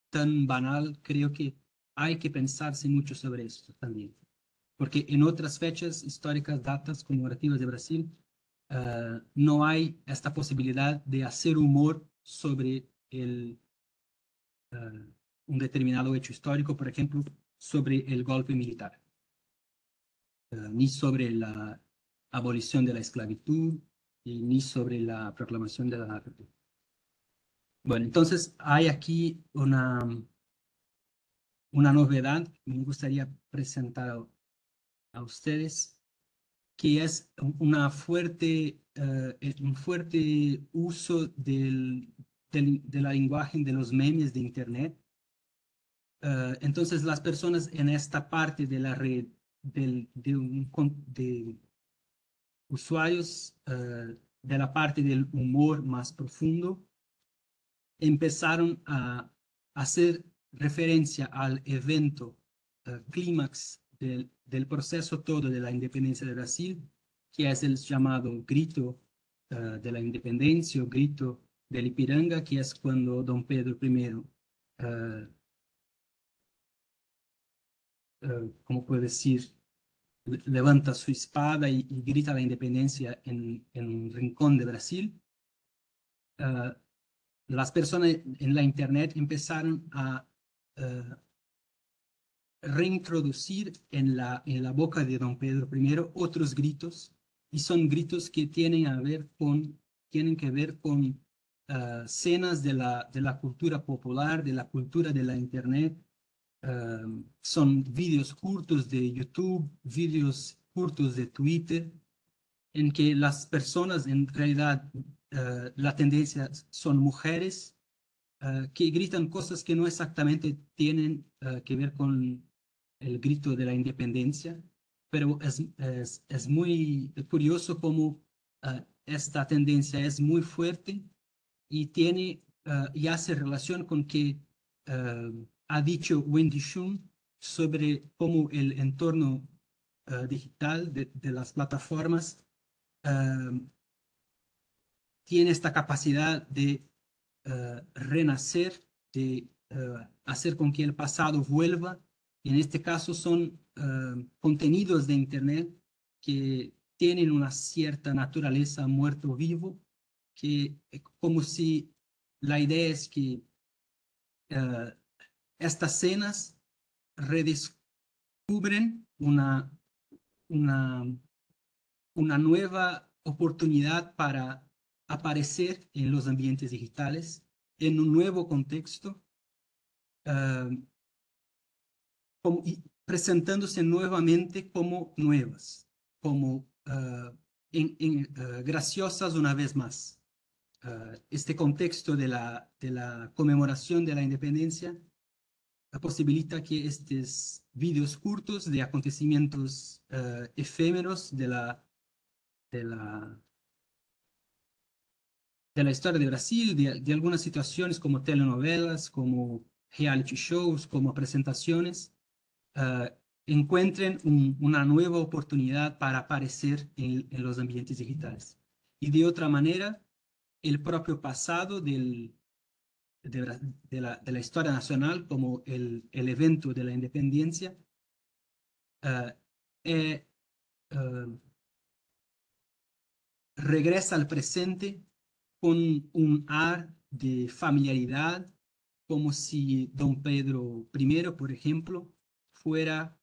tan banal. Creo que hay que pensarse mucho sobre esto también, porque en otras fechas históricas, datas conmemorativas de Brasil, no hay esta posibilidad de hacer humor sobre un determinado hecho histórico, por ejemplo, sobre el golpe militar, ni sobre la abolición de la esclavitud, ni sobre la proclamación de la República. Bueno, entonces hay aquí una novedad que me gustaría presentar a ustedes, que es un fuerte uso de la lenguaje de los memes de Internet. Entonces las personas en esta parte de la red de usuarios de la parte del humor más profundo empezaron a hacer referencia al evento clímax del proceso todo de la independencia de Brasil, que es el llamado grito de la independencia o grito del Ipiranga, que es cuando don Pedro I, ¿cómo puedo decir?, levanta su espada y grita la independencia en un rincón de Brasil. Las personas en la internet empezaron a reintroducir en la boca de don Pedro I otros gritos, y son gritos que tienen que ver con escenas de la cultura popular, de la cultura de la internet. Son vídeos cortos de YouTube, vídeos cortos de Twitter, en que las personas, en realidad, la tendencia son mujeres que gritan cosas que no exactamente tienen que ver con el grito de la independencia, pero es muy curioso cómo esta tendencia es muy fuerte y y hace relación con que ha dicho Wendy Shum sobre cómo el entorno digital de las plataformas tiene esta capacidad de renacer, de hacer con que el pasado vuelva. Y en este caso son contenidos de Internet que tienen una cierta naturaleza muerto-vivo, que como si la idea es que estas escenas redescubren una, una nueva oportunidad para aparecer en los ambientes digitales en un nuevo contexto, y presentándose nuevamente como nuevas, como graciosas una vez más. Este contexto de la conmemoración de la independencia posibilita que estos vídeos cortos de acontecimientos efímeros de la historia de Brasil, de algunas situaciones como telenovelas, como reality shows, como presentaciones, encuentren una nueva oportunidad para aparecer en los ambientes digitales. Y de otra manera, el propio pasado de la historia nacional, como el evento de la independencia, regresa al presente con un ar de familiaridad, como si don Pedro I, por ejemplo, fuera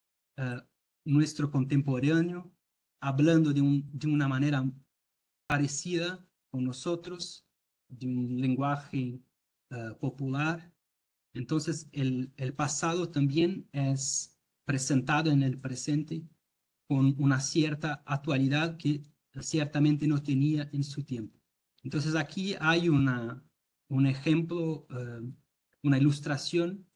nuestro contemporáneo, hablando de una manera parecida con nosotros, de un lenguaje popular. Entonces, el pasado también es presentado en el presente con una cierta actualidad que ciertamente no tenía en su tiempo. Entonces, aquí hay un ejemplo, una ilustración,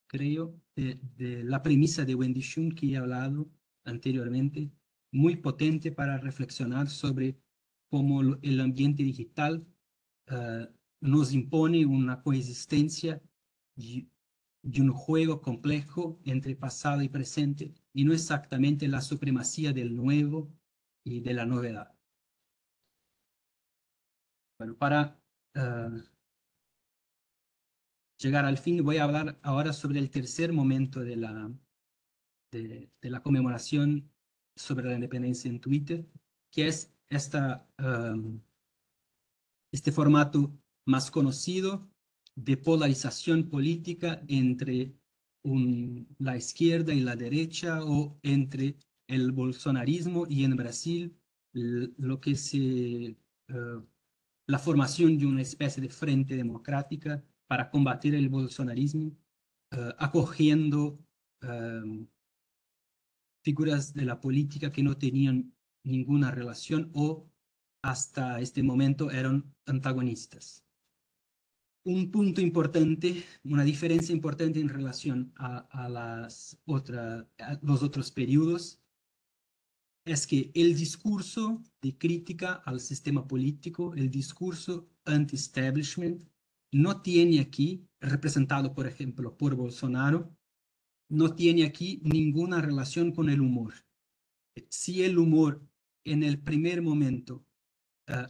creo, de la premisa de Wendy Shum que he hablado anteriormente, muy potente para reflexionar sobre cómo el ambiente digital nos impone una coexistencia de un juego complejo entre pasado y presente, y no exactamente la supremacía del nuevo y de la novedad. Bueno, para llegar al fin, voy a hablar ahora sobre el tercer momento de la conmemoración sobre la independencia en Twitter, que es este formato más conocido de polarización política entre la izquierda y la derecha, o entre el bolsonarismo y en Brasil la formación de una especie de frente democrática para combatir el bolsonarismo, acogiendo figuras de la política que no tenían ninguna relación o hasta este momento eran antagonistas. Un punto importante, una diferencia importante en relación a los otros periodos, es que el discurso de crítica al sistema político, el discurso anti-establishment, no tiene aquí, representado por ejemplo por Bolsonaro, no tiene aquí ninguna relación con el humor. Si el humor en el primer momento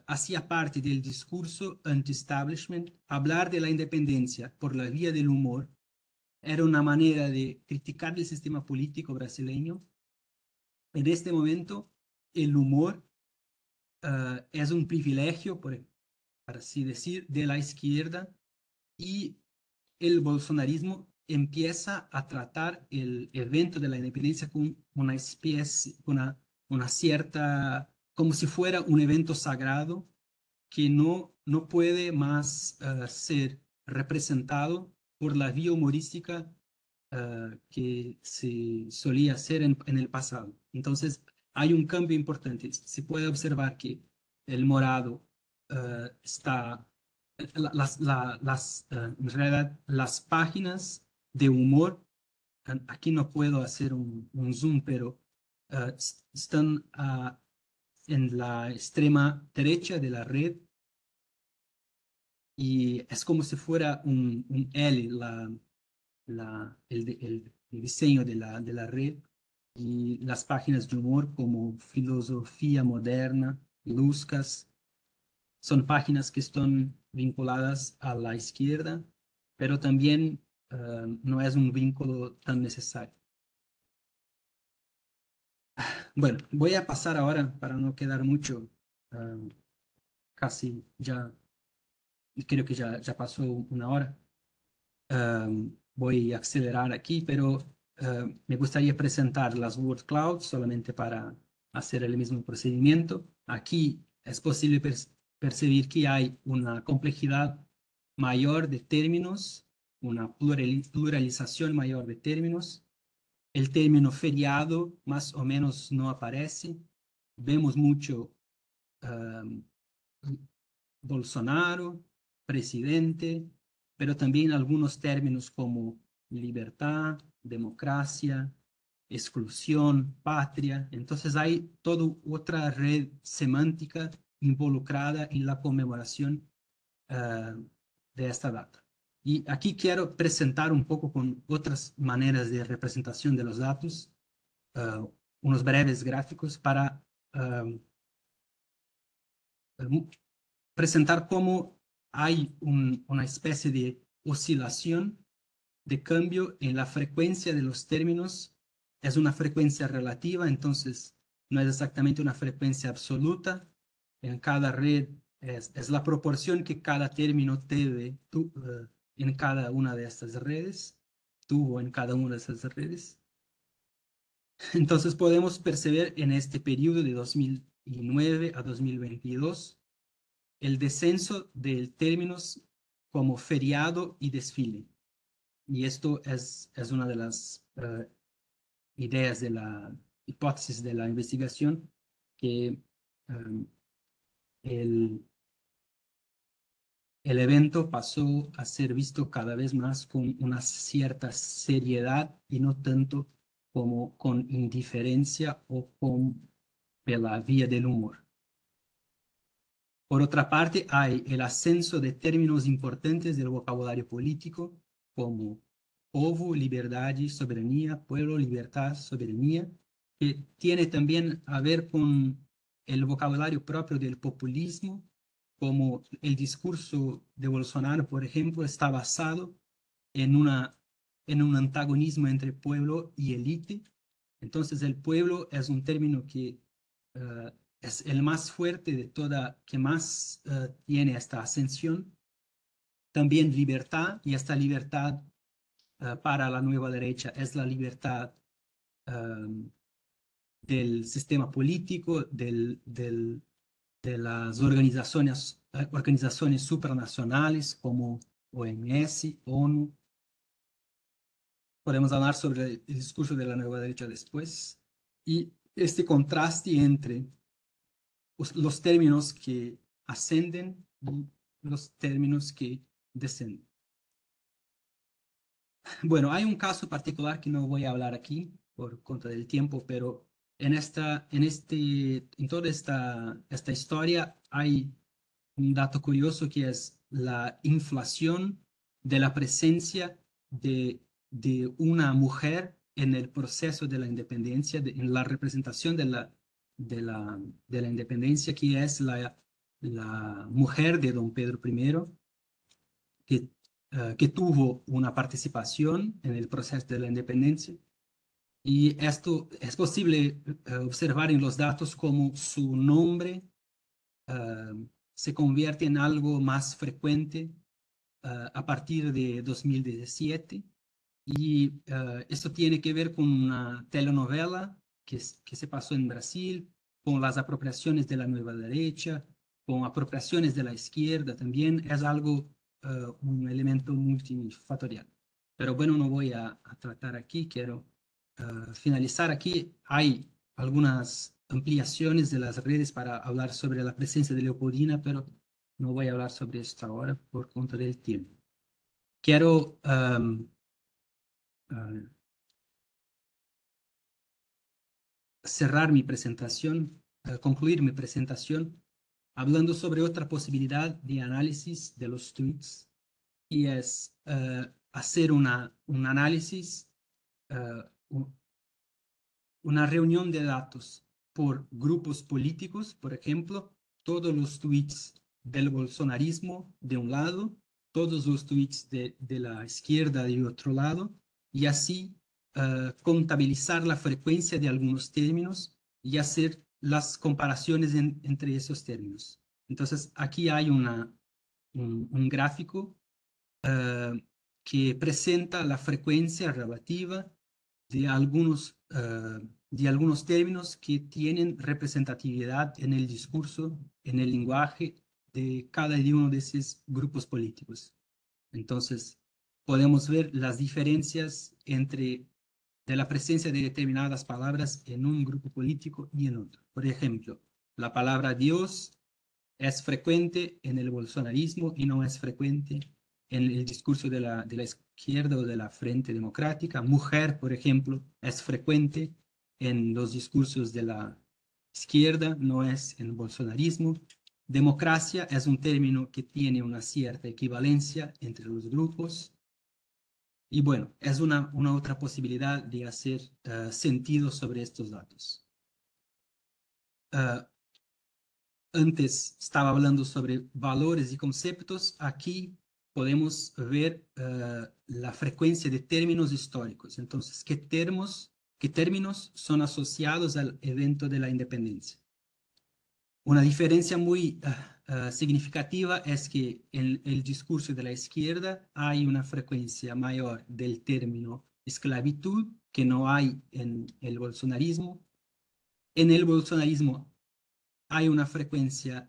hacía parte del discurso anti-establishment, hablar de la independencia por la vía del humor era una manera de criticar el sistema político brasileño. En este momento, el humor es un privilegio, por así decir, de la izquierda, y el bolsonarismo empieza a tratar el evento de la independencia como una especie, una cierta, como si fuera un evento sagrado que no puede más ser representado por la vía humorística que se solía hacer en el pasado. Entonces, hay un cambio importante. Se puede observar que el morado está, en realidad, las páginas de humor, aquí no puedo hacer un zoom, pero están en la extrema derecha de la red y es como si fuera un L, el diseño de la red, y las páginas de humor como Filosofía Moderna, Luscas, son páginas que están vinculadas a la izquierda, pero también no es un vínculo tan necesario. Bueno, voy a pasar ahora para no quedar mucho, casi ya, creo que ya pasó una hora. Voy a acelerar aquí, pero me gustaría presentar las word clouds solamente para hacer el mismo procedimiento. Aquí es posible percibir que hay una complejidad mayor de términos, una pluralización mayor de términos. El término feriado más o menos no aparece. Vemos mucho um, Bolsonaro, presidente, pero también algunos términos como libertad, democracia, exclusión, patria. Entonces hay toda otra red semántica involucrada en la conmemoración de esta data. Y aquí quiero presentar un poco con otras maneras de representación de los datos, unos breves gráficos para presentar cómo hay una especie de oscilación de cambio en la frecuencia de los términos. Es una frecuencia relativa, entonces no es exactamente una frecuencia absoluta. En cada red es la proporción que cada término en cada una de estas redes, tuvo en cada una de esas redes. Entonces podemos percibir en este periodo de 2009 a 2022 el descenso de términos como feriado y desfile. Y esto es una de las ideas de la hipótesis de la investigación, que el, el evento pasó a ser visto cada vez más con una cierta seriedad y no tanto como con indiferencia o con la vía del humor. Por otra parte, hay el ascenso de términos importantes del vocabulario político, como povo, liberdad, soberanía, pueblo, libertad, soberanía, que tiene también a ver con el vocabulario propio del populismo, como el discurso de Bolsonaro, por ejemplo, está basado en un antagonismo entre pueblo y élite. Entonces, el pueblo es un término que es el más fuerte de toda, que más tiene esta ascensión. También libertad, y esta libertad para la nueva derecha es la libertad del sistema político, de las organizaciones supranacionales como OMS, ONU. Podemos hablar sobre el discurso de la nueva derecha después. Y este contraste entre los términos que ascenden y los términos que descenden. Bueno, hay un caso particular que no voy a hablar aquí por cuenta del tiempo, pero en toda esta historia hay un dato curioso que es la inflación de la presencia de una mujer en el proceso de la independencia, en la representación de la independencia, que es la mujer de don Pedro I, que tuvo una participación en el proceso de la independencia. Y esto es posible observar en los datos como su nombre se convierte en algo más frecuente a partir de 2017. Y esto tiene que ver con una telenovela que se pasó en Brasil, con las apropiaciones de la nueva derecha, con apropiaciones de la izquierda también. Es algo, un elemento multifactorial. Pero bueno, no voy a tratar aquí, quiero finalizar aquí. Hay algunas ampliaciones de las redes para hablar sobre la presencia de Leopoldina, pero no voy a hablar sobre esto ahora por cuenta del tiempo. Quiero cerrar mi presentación, concluir mi presentación, hablando sobre otra posibilidad de análisis de los tweets, y es hacer un análisis, una reunión de datos por grupos políticos, por ejemplo, todos los tweets del bolsonarismo de un lado, todos los tweets de la izquierda de otro lado, y así contabilizar la frecuencia de algunos términos y hacer las comparaciones entre esos términos. Entonces, aquí hay un gráfico que presenta la frecuencia relativa de algunos términos que tienen representatividad en el discurso, en el lenguaje de cada uno de esos grupos políticos. Entonces, podemos ver las diferencias de la presencia de determinadas palabras en un grupo político y en otro. Por ejemplo, la palabra Dios es frecuente en el bolsonarismo y no es frecuente en el discurso de la izquierda o de la Frente Democrática. Mujer, por ejemplo, es frecuente en los discursos de la izquierda, no es en el bolsonarismo. Democracia es un término que tiene una cierta equivalencia entre los grupos. Y bueno, es una otra posibilidad de hacer sentido sobre estos datos. Antes estaba hablando sobre valores y conceptos. Aquí podemos ver la frecuencia de términos históricos. Entonces, ¿qué términos son asociados al evento de la independencia? Una diferencia muy significativa es que en el discurso de la izquierda hay una frecuencia mayor del término esclavitud que no hay en el bolsonarismo. En el bolsonarismo hay una frecuencia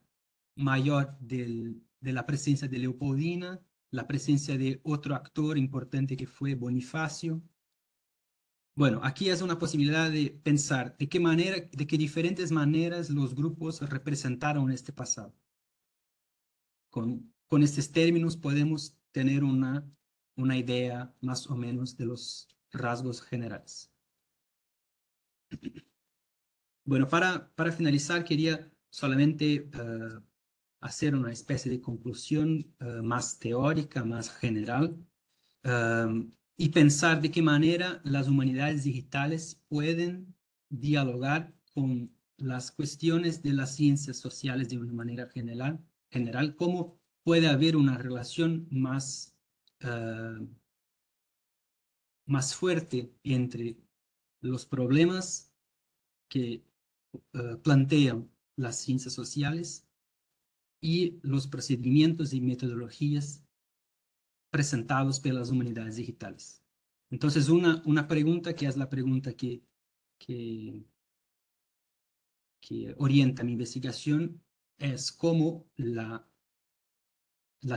mayor de la presencia de Leopoldina, la presencia de otro actor importante que fue Bonifacio. Bueno, aquí es una posibilidad de pensar de qué diferentes maneras los grupos representaron este pasado. Con estos términos podemos tener una idea más o menos de los rasgos generales. Bueno, para finalizar, quería solamente hacer una especie de conclusión más teórica, más general, y pensar de qué manera las humanidades digitales pueden dialogar con las cuestiones de las ciencias sociales de una manera general, cómo puede haber una relación más fuerte entre los problemas que plantean las ciencias sociales y los procedimientos y metodologías presentados por las humanidades digitales. Entonces, una pregunta que es la pregunta que orienta mi investigación es cómo la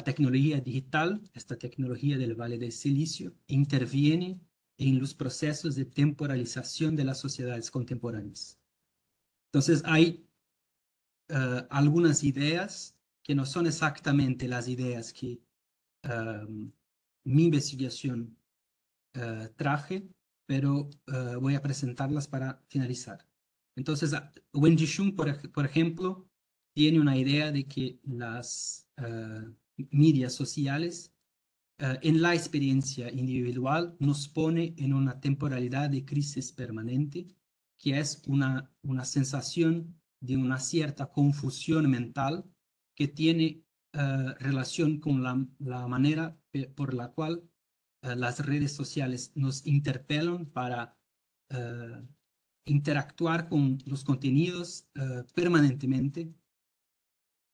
tecnología digital, esta tecnología del Valle del Silicio, interviene en los procesos de temporalización de las sociedades contemporáneas. Entonces, hay algunas ideas que no son exactamente las ideas que mi investigación traje, pero voy a presentarlas para finalizar. Entonces, Wenjie Shun, por ejemplo, tiene una idea de que medias sociales en la experiencia individual nos pone en una temporalidad de crisis permanente, que es una sensación de una cierta confusión mental que tiene relación con la manera por la cual las redes sociales nos interpelan para interactuar con los contenidos permanentemente.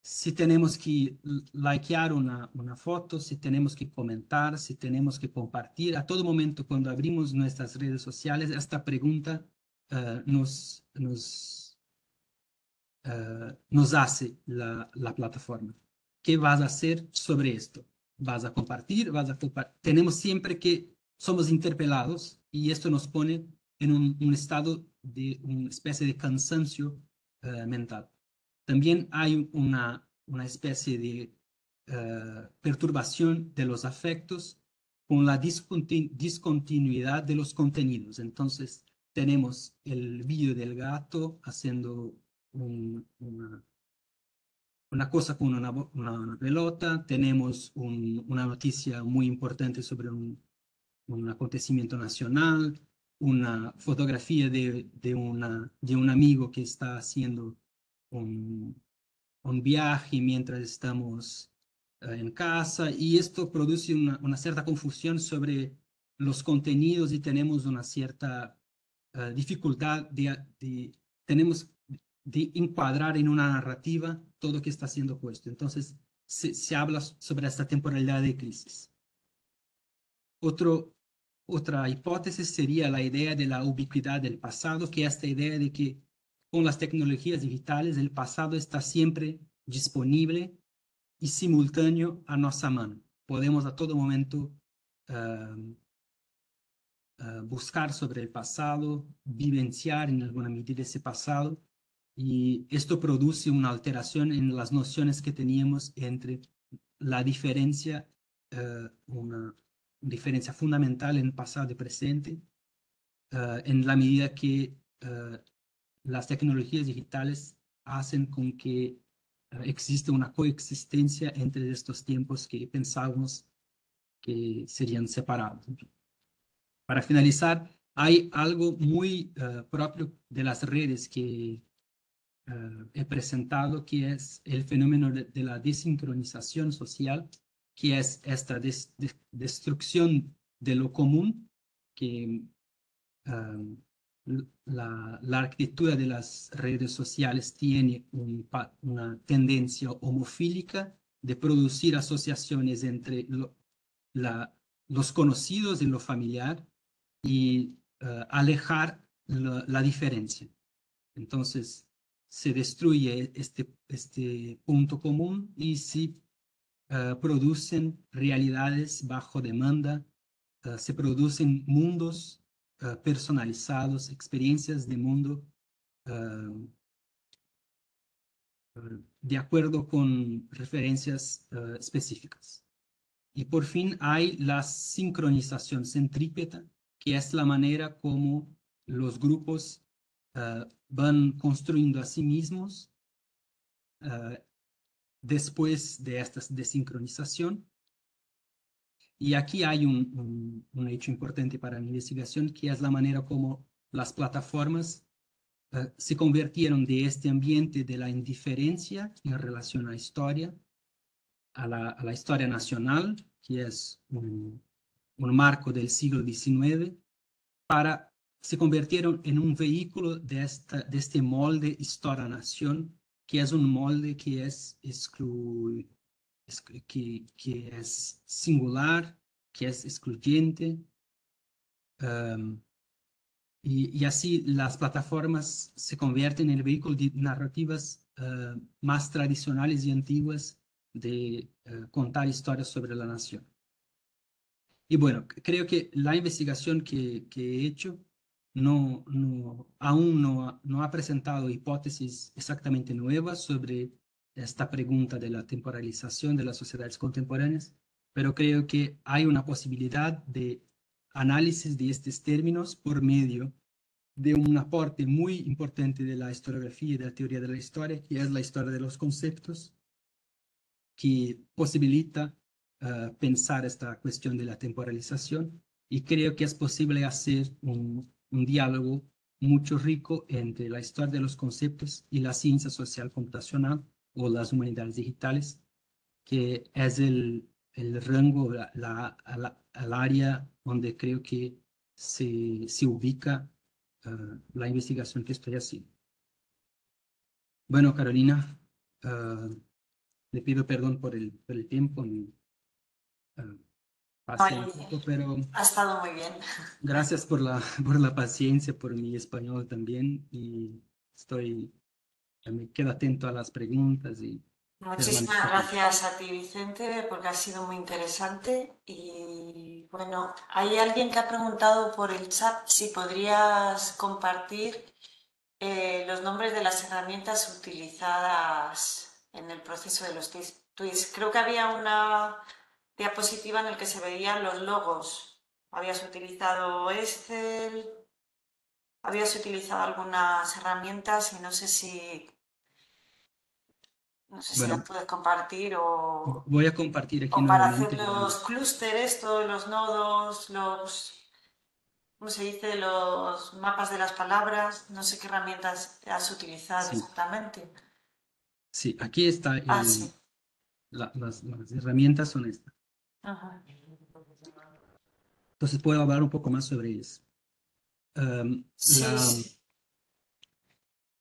Si tenemos que likear una foto, si tenemos que comentar, si tenemos que compartir, a todo momento cuando abrimos nuestras redes sociales, esta pregunta nos hace la plataforma. ¿Qué vas a hacer sobre esto? ¿Vas a compartir? Tenemos siempre que somos interpelados y esto nos pone en un estado de una especie de cansancio mental. También hay una especie de perturbación de los afectos con la discontinuidad de los contenidos. Entonces, tenemos el vídeo del gato haciendo una cosa con una pelota, tenemos una noticia muy importante sobre un acontecimiento nacional, una fotografía de un amigo que está haciendo un viaje mientras estamos en casa, y esto produce una cierta confusión sobre los contenidos y tenemos una cierta dificultad tenemos de encuadrar en una narrativa todo lo que está siendo puesto. Entonces, se habla sobre esta temporalidad de crisis. Otra hipótesis sería la idea de la ubicuidad del pasado, que es esta idea de que con las tecnologías digitales el pasado está siempre disponible y simultáneo a nuestra mano. Podemos a todo momento buscar sobre el pasado, vivenciar en alguna medida ese pasado, y esto produce una alteración en las nociones que teníamos entre la diferencia, una diferencia fundamental en pasado y presente, en la medida que las tecnologías digitales hacen con que existe una coexistencia entre estos tiempos que pensábamos que serían separados. Para finalizar, hay algo muy propio de las redes que he presentado, que es el fenómeno de la desincronización social, que es esta destrucción de lo común que la arquitectura de las redes sociales tiene una tendencia homofílica de producir asociaciones entre los conocidos y lo familiar, y alejar la diferencia. Entonces, se destruye este punto común y se producen realidades bajo demanda, se producen mundos personalizados, experiencias de mundo de acuerdo con referencias específicas. Y por fin hay la sincronización centrípeta, que es la manera como los grupos van construyendo a sí mismos después de esta desincronización. Y aquí hay un hecho importante para mi investigación, que es la manera como las plataformas se convirtieron de este ambiente de la indiferencia en relación a la historia, a la historia nacional, que es un marco del siglo XIX, se convirtieron en un vehículo de este molde historia-nación, que es un molde que es que es singular, que es excluyente, y así las plataformas se convierten en el vehículo de narrativas más tradicionales y antiguas de contar historias sobre la nación. Y bueno, creo que la investigación que he hecho aún no ha presentado hipótesis exactamente nuevas sobre esta pregunta de la temporalización de las sociedades contemporáneas, pero creo que hay una posibilidad de análisis de estos términos por medio de un aporte muy importante de la historiografía y de la teoría de la historia, que es la historia de los conceptos, que posibilita pensar esta cuestión de la temporalización y creo que es posible hacer un diálogo mucho rico entre la historia de los conceptos y la ciencia social computacional o las humanidades digitales, que es el rango, el área donde creo que se ubica la investigación que estoy haciendo. Bueno, Carolina, le pido perdón por el tiempo. Uh, Pasé un Ay, poco, pero ha estado muy bien. gracias por por la paciencia, por mi español también. Y me quedo atento a las preguntas y Muchísimas permanezco atento. gracias a ti, Vicente, porque ha sido muy interesante. Y bueno, hay alguien que ha preguntado por el chat si podrías compartir los nombres de las herramientas utilizadas en el proceso de los tweets. Creo que había una diapositiva en la que se veían los logos. Habías utilizado Excel, habías utilizado algunas herramientas y no sé si las Bueno, puedes compartir voy a compartir aquí o para hacer nuevamente los clústeres, todos los nodos, ¿cómo se dice? Los mapas de las palabras. No sé qué herramientas has utilizado sí, exactamente. sí, aquí está Ah, sí. las herramientas son estas. Ajá. Entonces puedo hablar un poco más sobre ellas. Sí, La, sí.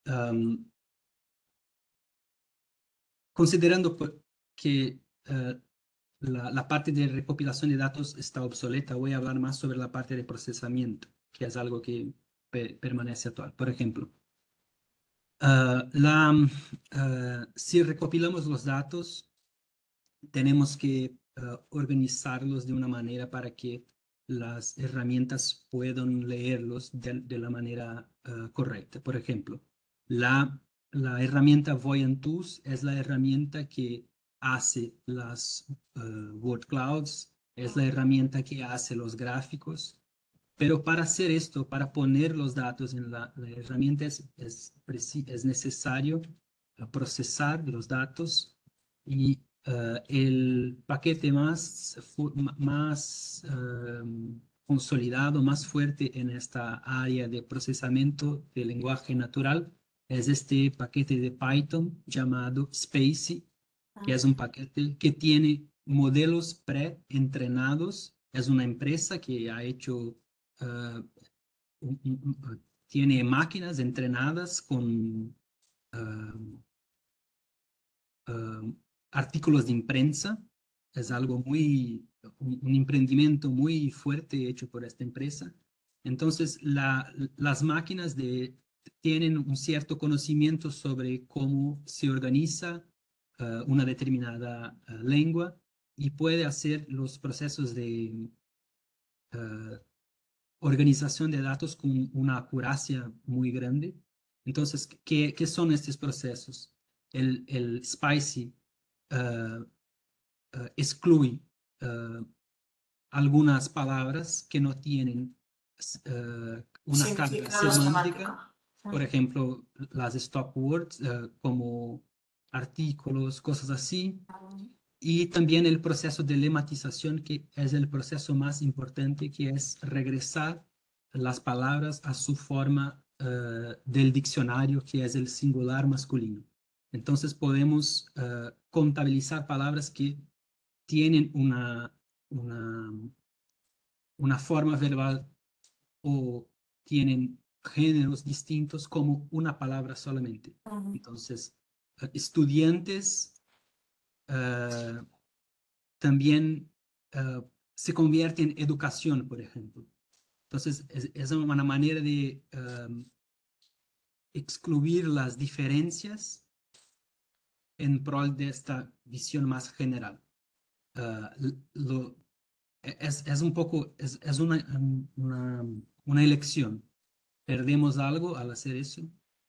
um, considerando que la parte de recopilación de datos está obsoleta, voy a hablar más sobre la parte de procesamiento, que es algo que permanece actual. Por ejemplo, si recopilamos los datos, tenemos que organizarlos de una manera para que las herramientas puedan leerlos de la manera correcta. Por ejemplo, la herramienta Voyantus es la herramienta que hace las word clouds, es la herramienta que hace los gráficos, pero para hacer esto, para poner los datos en la herramienta es necesario procesar los datos y el paquete más consolidado, más fuerte en esta área de procesamiento de lenguaje natural es este paquete de Python llamado Spacy, que es un paquete que tiene modelos pre-entrenados. Es una empresa que ha hecho uh, tiene máquinas entrenadas con uh, artículos de imprensa. Es algo un emprendimiento muy fuerte hecho por esta empresa. Entonces, las máquinas tienen un cierto conocimiento sobre cómo se organiza una determinada lengua y puede hacer los procesos de uh, organización de datos con una acuracia muy grande. Entonces, ¿qué son estos procesos? El SPICY excluye uh, algunas palabras que no tienen una carga Significado esquemático. semántica, por ejemplo, las stop words como artículos, cosas así, y también el proceso de lematización, que es el proceso más importante, que es regresar las palabras a su forma del diccionario, que es el singular masculino. Entonces podemos contabilizar palabras que tienen una, una forma verbal o tienen géneros distintos como una palabra solamente. Entonces, estudiantes uh, también se convierte en educación, por ejemplo. Entonces, es una manera de excluir las diferencias en pro de esta visión más general. Lo, es un poco, es una elección. Perdemos algo al hacer eso,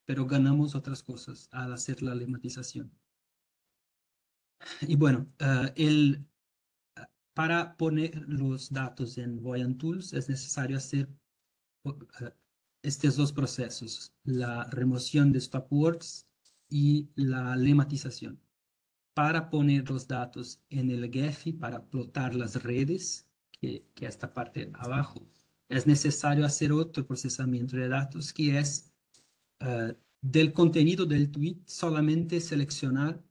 pero ganamos otras cosas al hacer la lematización. Y bueno, para poner los datos en Voyant Tools es necesario hacer estos dos procesos, la remoción de stop words y la lematización. para poner los datos en el Gephi, para plotar las redes, que esta parte abajo, es necesario hacer otro procesamiento de datos, que es del contenido del tweet solamente seleccionar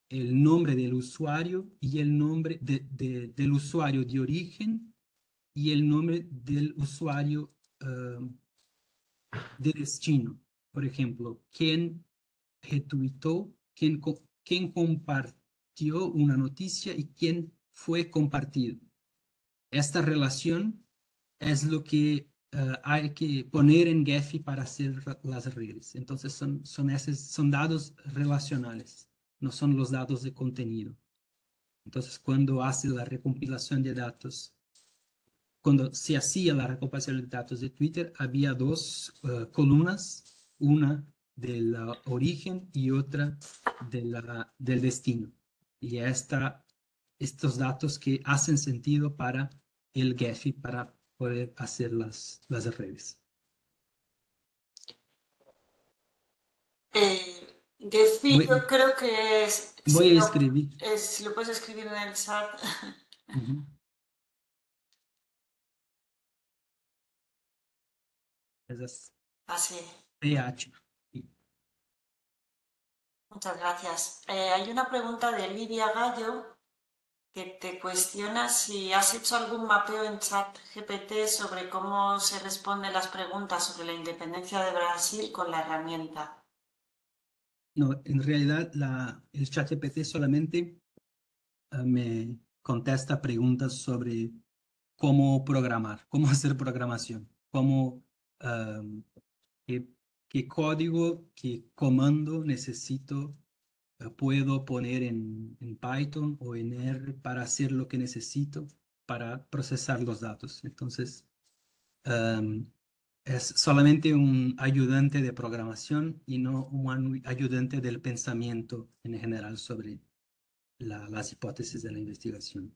el nombre del usuario y el nombre del usuario de origen y el nombre del usuario de destino. Por ejemplo, quién retuitó, quién compartió una noticia y quién fue compartido. Esta relación es lo que hay que poner en Gephi para hacer las redes. Entonces son datos relacionales, no son los datos de contenido. Entonces, cuando hace la recompilación de datos, cuando se hacía la recompilación de datos de Twitter, había dos columnas, una del origen y otra del destino. Y estos datos que hacen sentido para el Gephi, para poder hacer las redes. Gephi, yo Voy, creo que voy a escribir. si lo puedes escribir en el chat. Ujú. Es Así. PH. Muchas gracias. Hay una pregunta de Lidia Gallo que te cuestiona si has hecho algún mapeo en ChatGPT sobre cómo se responden las preguntas sobre la independencia de Brasil con la herramienta. No, en realidad el ChatGPT solamente me contesta preguntas sobre cómo programar, cómo hacer programación, um, qué, qué código, qué comando necesito, puedo poner en Python o en R para hacer lo que necesito para procesar los datos. Entonces, um, es solamente un ayudante de programación y no un ayudante del pensamiento en general sobre las hipótesis de la investigación.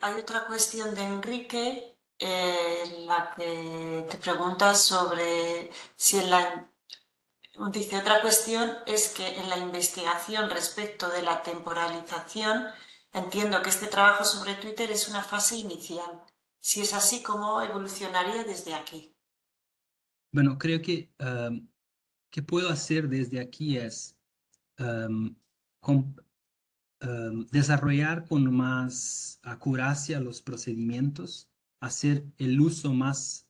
Hay otra cuestión de Enrique, en la que te preguntas sobre si en la... Dice, otra cuestión es que en la investigación respecto de la temporalización, entiendo que este trabajo sobre Twitter es una fase inicial. Si es así, ¿cómo evolucionaría desde aquí? Bueno, creo que puedo hacer desde aquí es um, com- desarrollar con más acuracia los procedimientos, hacer el uso más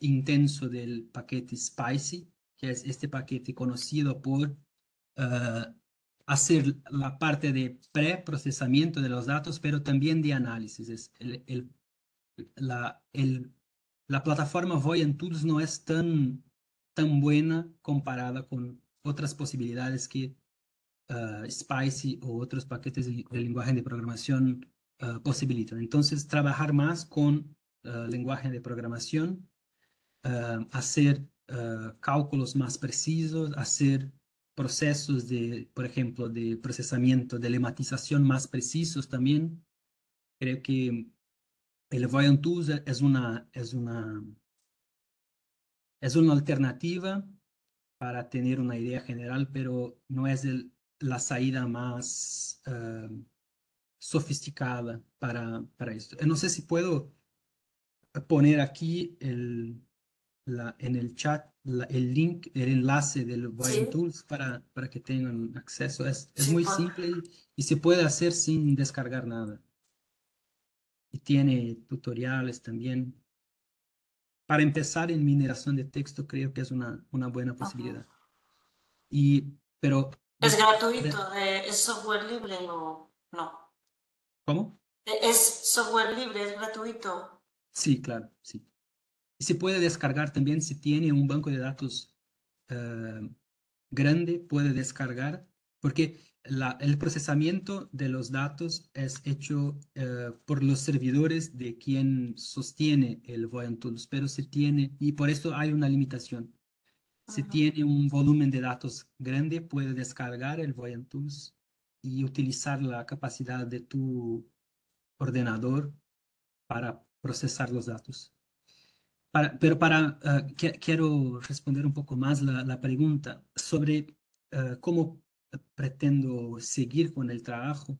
intenso del paquete Spicy, que es este paquete conocido por hacer la parte de preprocesamiento de los datos, pero también de análisis. La, el, la plataforma Voyant Tools no es tan buena comparada con otras posibilidades que Spicy o otros paquetes de lenguaje de programación posibilitan. Entonces, trabajar más con lenguaje de programación, hacer cálculos más precisos, hacer procesos de, por ejemplo, de procesamiento, de lematización más precisos también. Creo que el Voyant Tools es una alternativa para tener una idea general, pero no es la salida más sofisticada para esto. No sé si puedo poner aquí en el chat el link, el enlace del Voyant Sí, Tools para que tengan acceso. Es sí, muy simple y se puede hacer sin descargar nada. Y tiene tutoriales también. Para empezar en mineración de texto, creo que es una buena posibilidad. Pero, ¿es de- gratuito? ¿Es software libre o no? ¿cómo? ¿Es software libre? ¿Es gratuito? Sí, claro, sí. Y se puede descargar también si tiene un banco de datos eh, grande, puede descargar, porque el procesamiento de los datos es hecho por los servidores de quien sostiene el Voyant Tools, pero se tiene, y por eso hay una limitación. Si Ujú. tiene un volumen de datos grande, puede descargar el Voyant Tools y utilizar la capacidad de tu ordenador para procesar los datos. Quiero responder un poco más la pregunta sobre cómo pretendo seguir con el trabajo.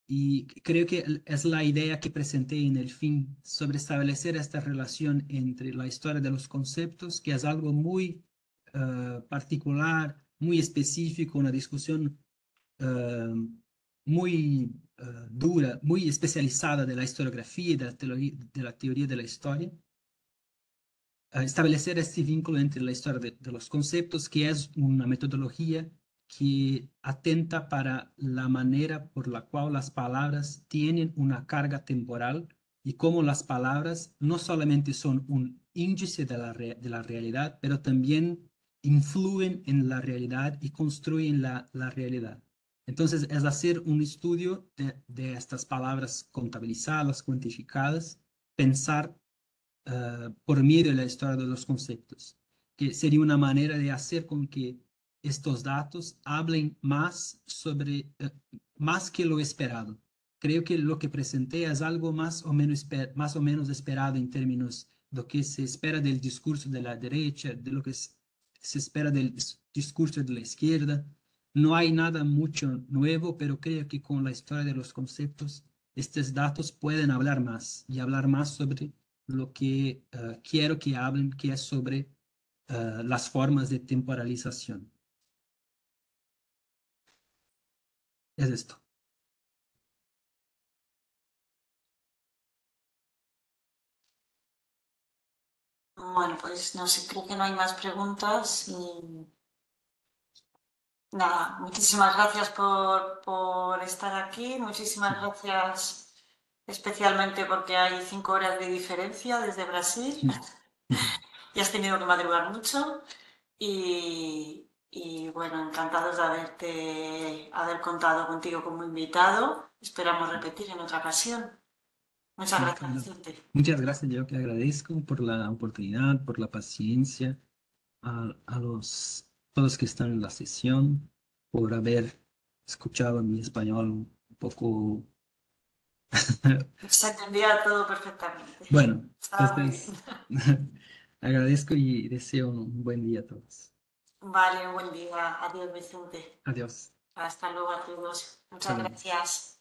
Y creo que es la idea que presenté en el fin sobre establecer esta relación entre la historia de los conceptos, que es algo muy particular, muy específico, una discusión eh, muy dura, muy especializada de la historiografía y de la teoría de la historia. Establecer este vínculo entre la historia de los conceptos, que es una metodología que atenta para la manera por la cual las palabras tienen una carga temporal y cómo las palabras no solamente son un índice de la realidad, pero también influyen en la realidad y construyen la realidad. Entonces, es hacer un estudio de estas palabras contabilizadas, cuantificadas, pensar por medio de la historia de los conceptos, que sería una manera de hacer con que estos datos hablen más sobre, más que lo esperado. Creo que lo que presenté es algo más o menos esperado en términos de lo que se espera del discurso de la derecha, de lo que se espera del discurso de la izquierda. No hay nada mucho nuevo, pero creo que con la historia de los conceptos, estos datos pueden hablar más y hablar más sobre lo que quiero que hablen, que es sobre las formas de temporalización. Es esto. Bueno, pues no sé, creo que no hay más preguntas y nada, muchísimas gracias por estar aquí, muchísimas gracias especialmente porque hay 5 horas de diferencia desde Brasil y has tenido que madrugar mucho y bueno, encantados de haber contado contigo como invitado. Esperamos repetir en otra ocasión. Muchas Sí, gracias, claro. Vicente. Muchas gracias, yo que agradezco por la oportunidad, por la paciencia, a los todos que están en la sesión, por haber escuchado mi español un poco. Se entendía todo perfectamente. Bueno, Estaba muy bien. entonces agradezco y deseo un buen día a todos. Vale, buen día. Adiós, Vicente. Adiós. Hasta luego a todos. Hasta Muchas luego. gracias.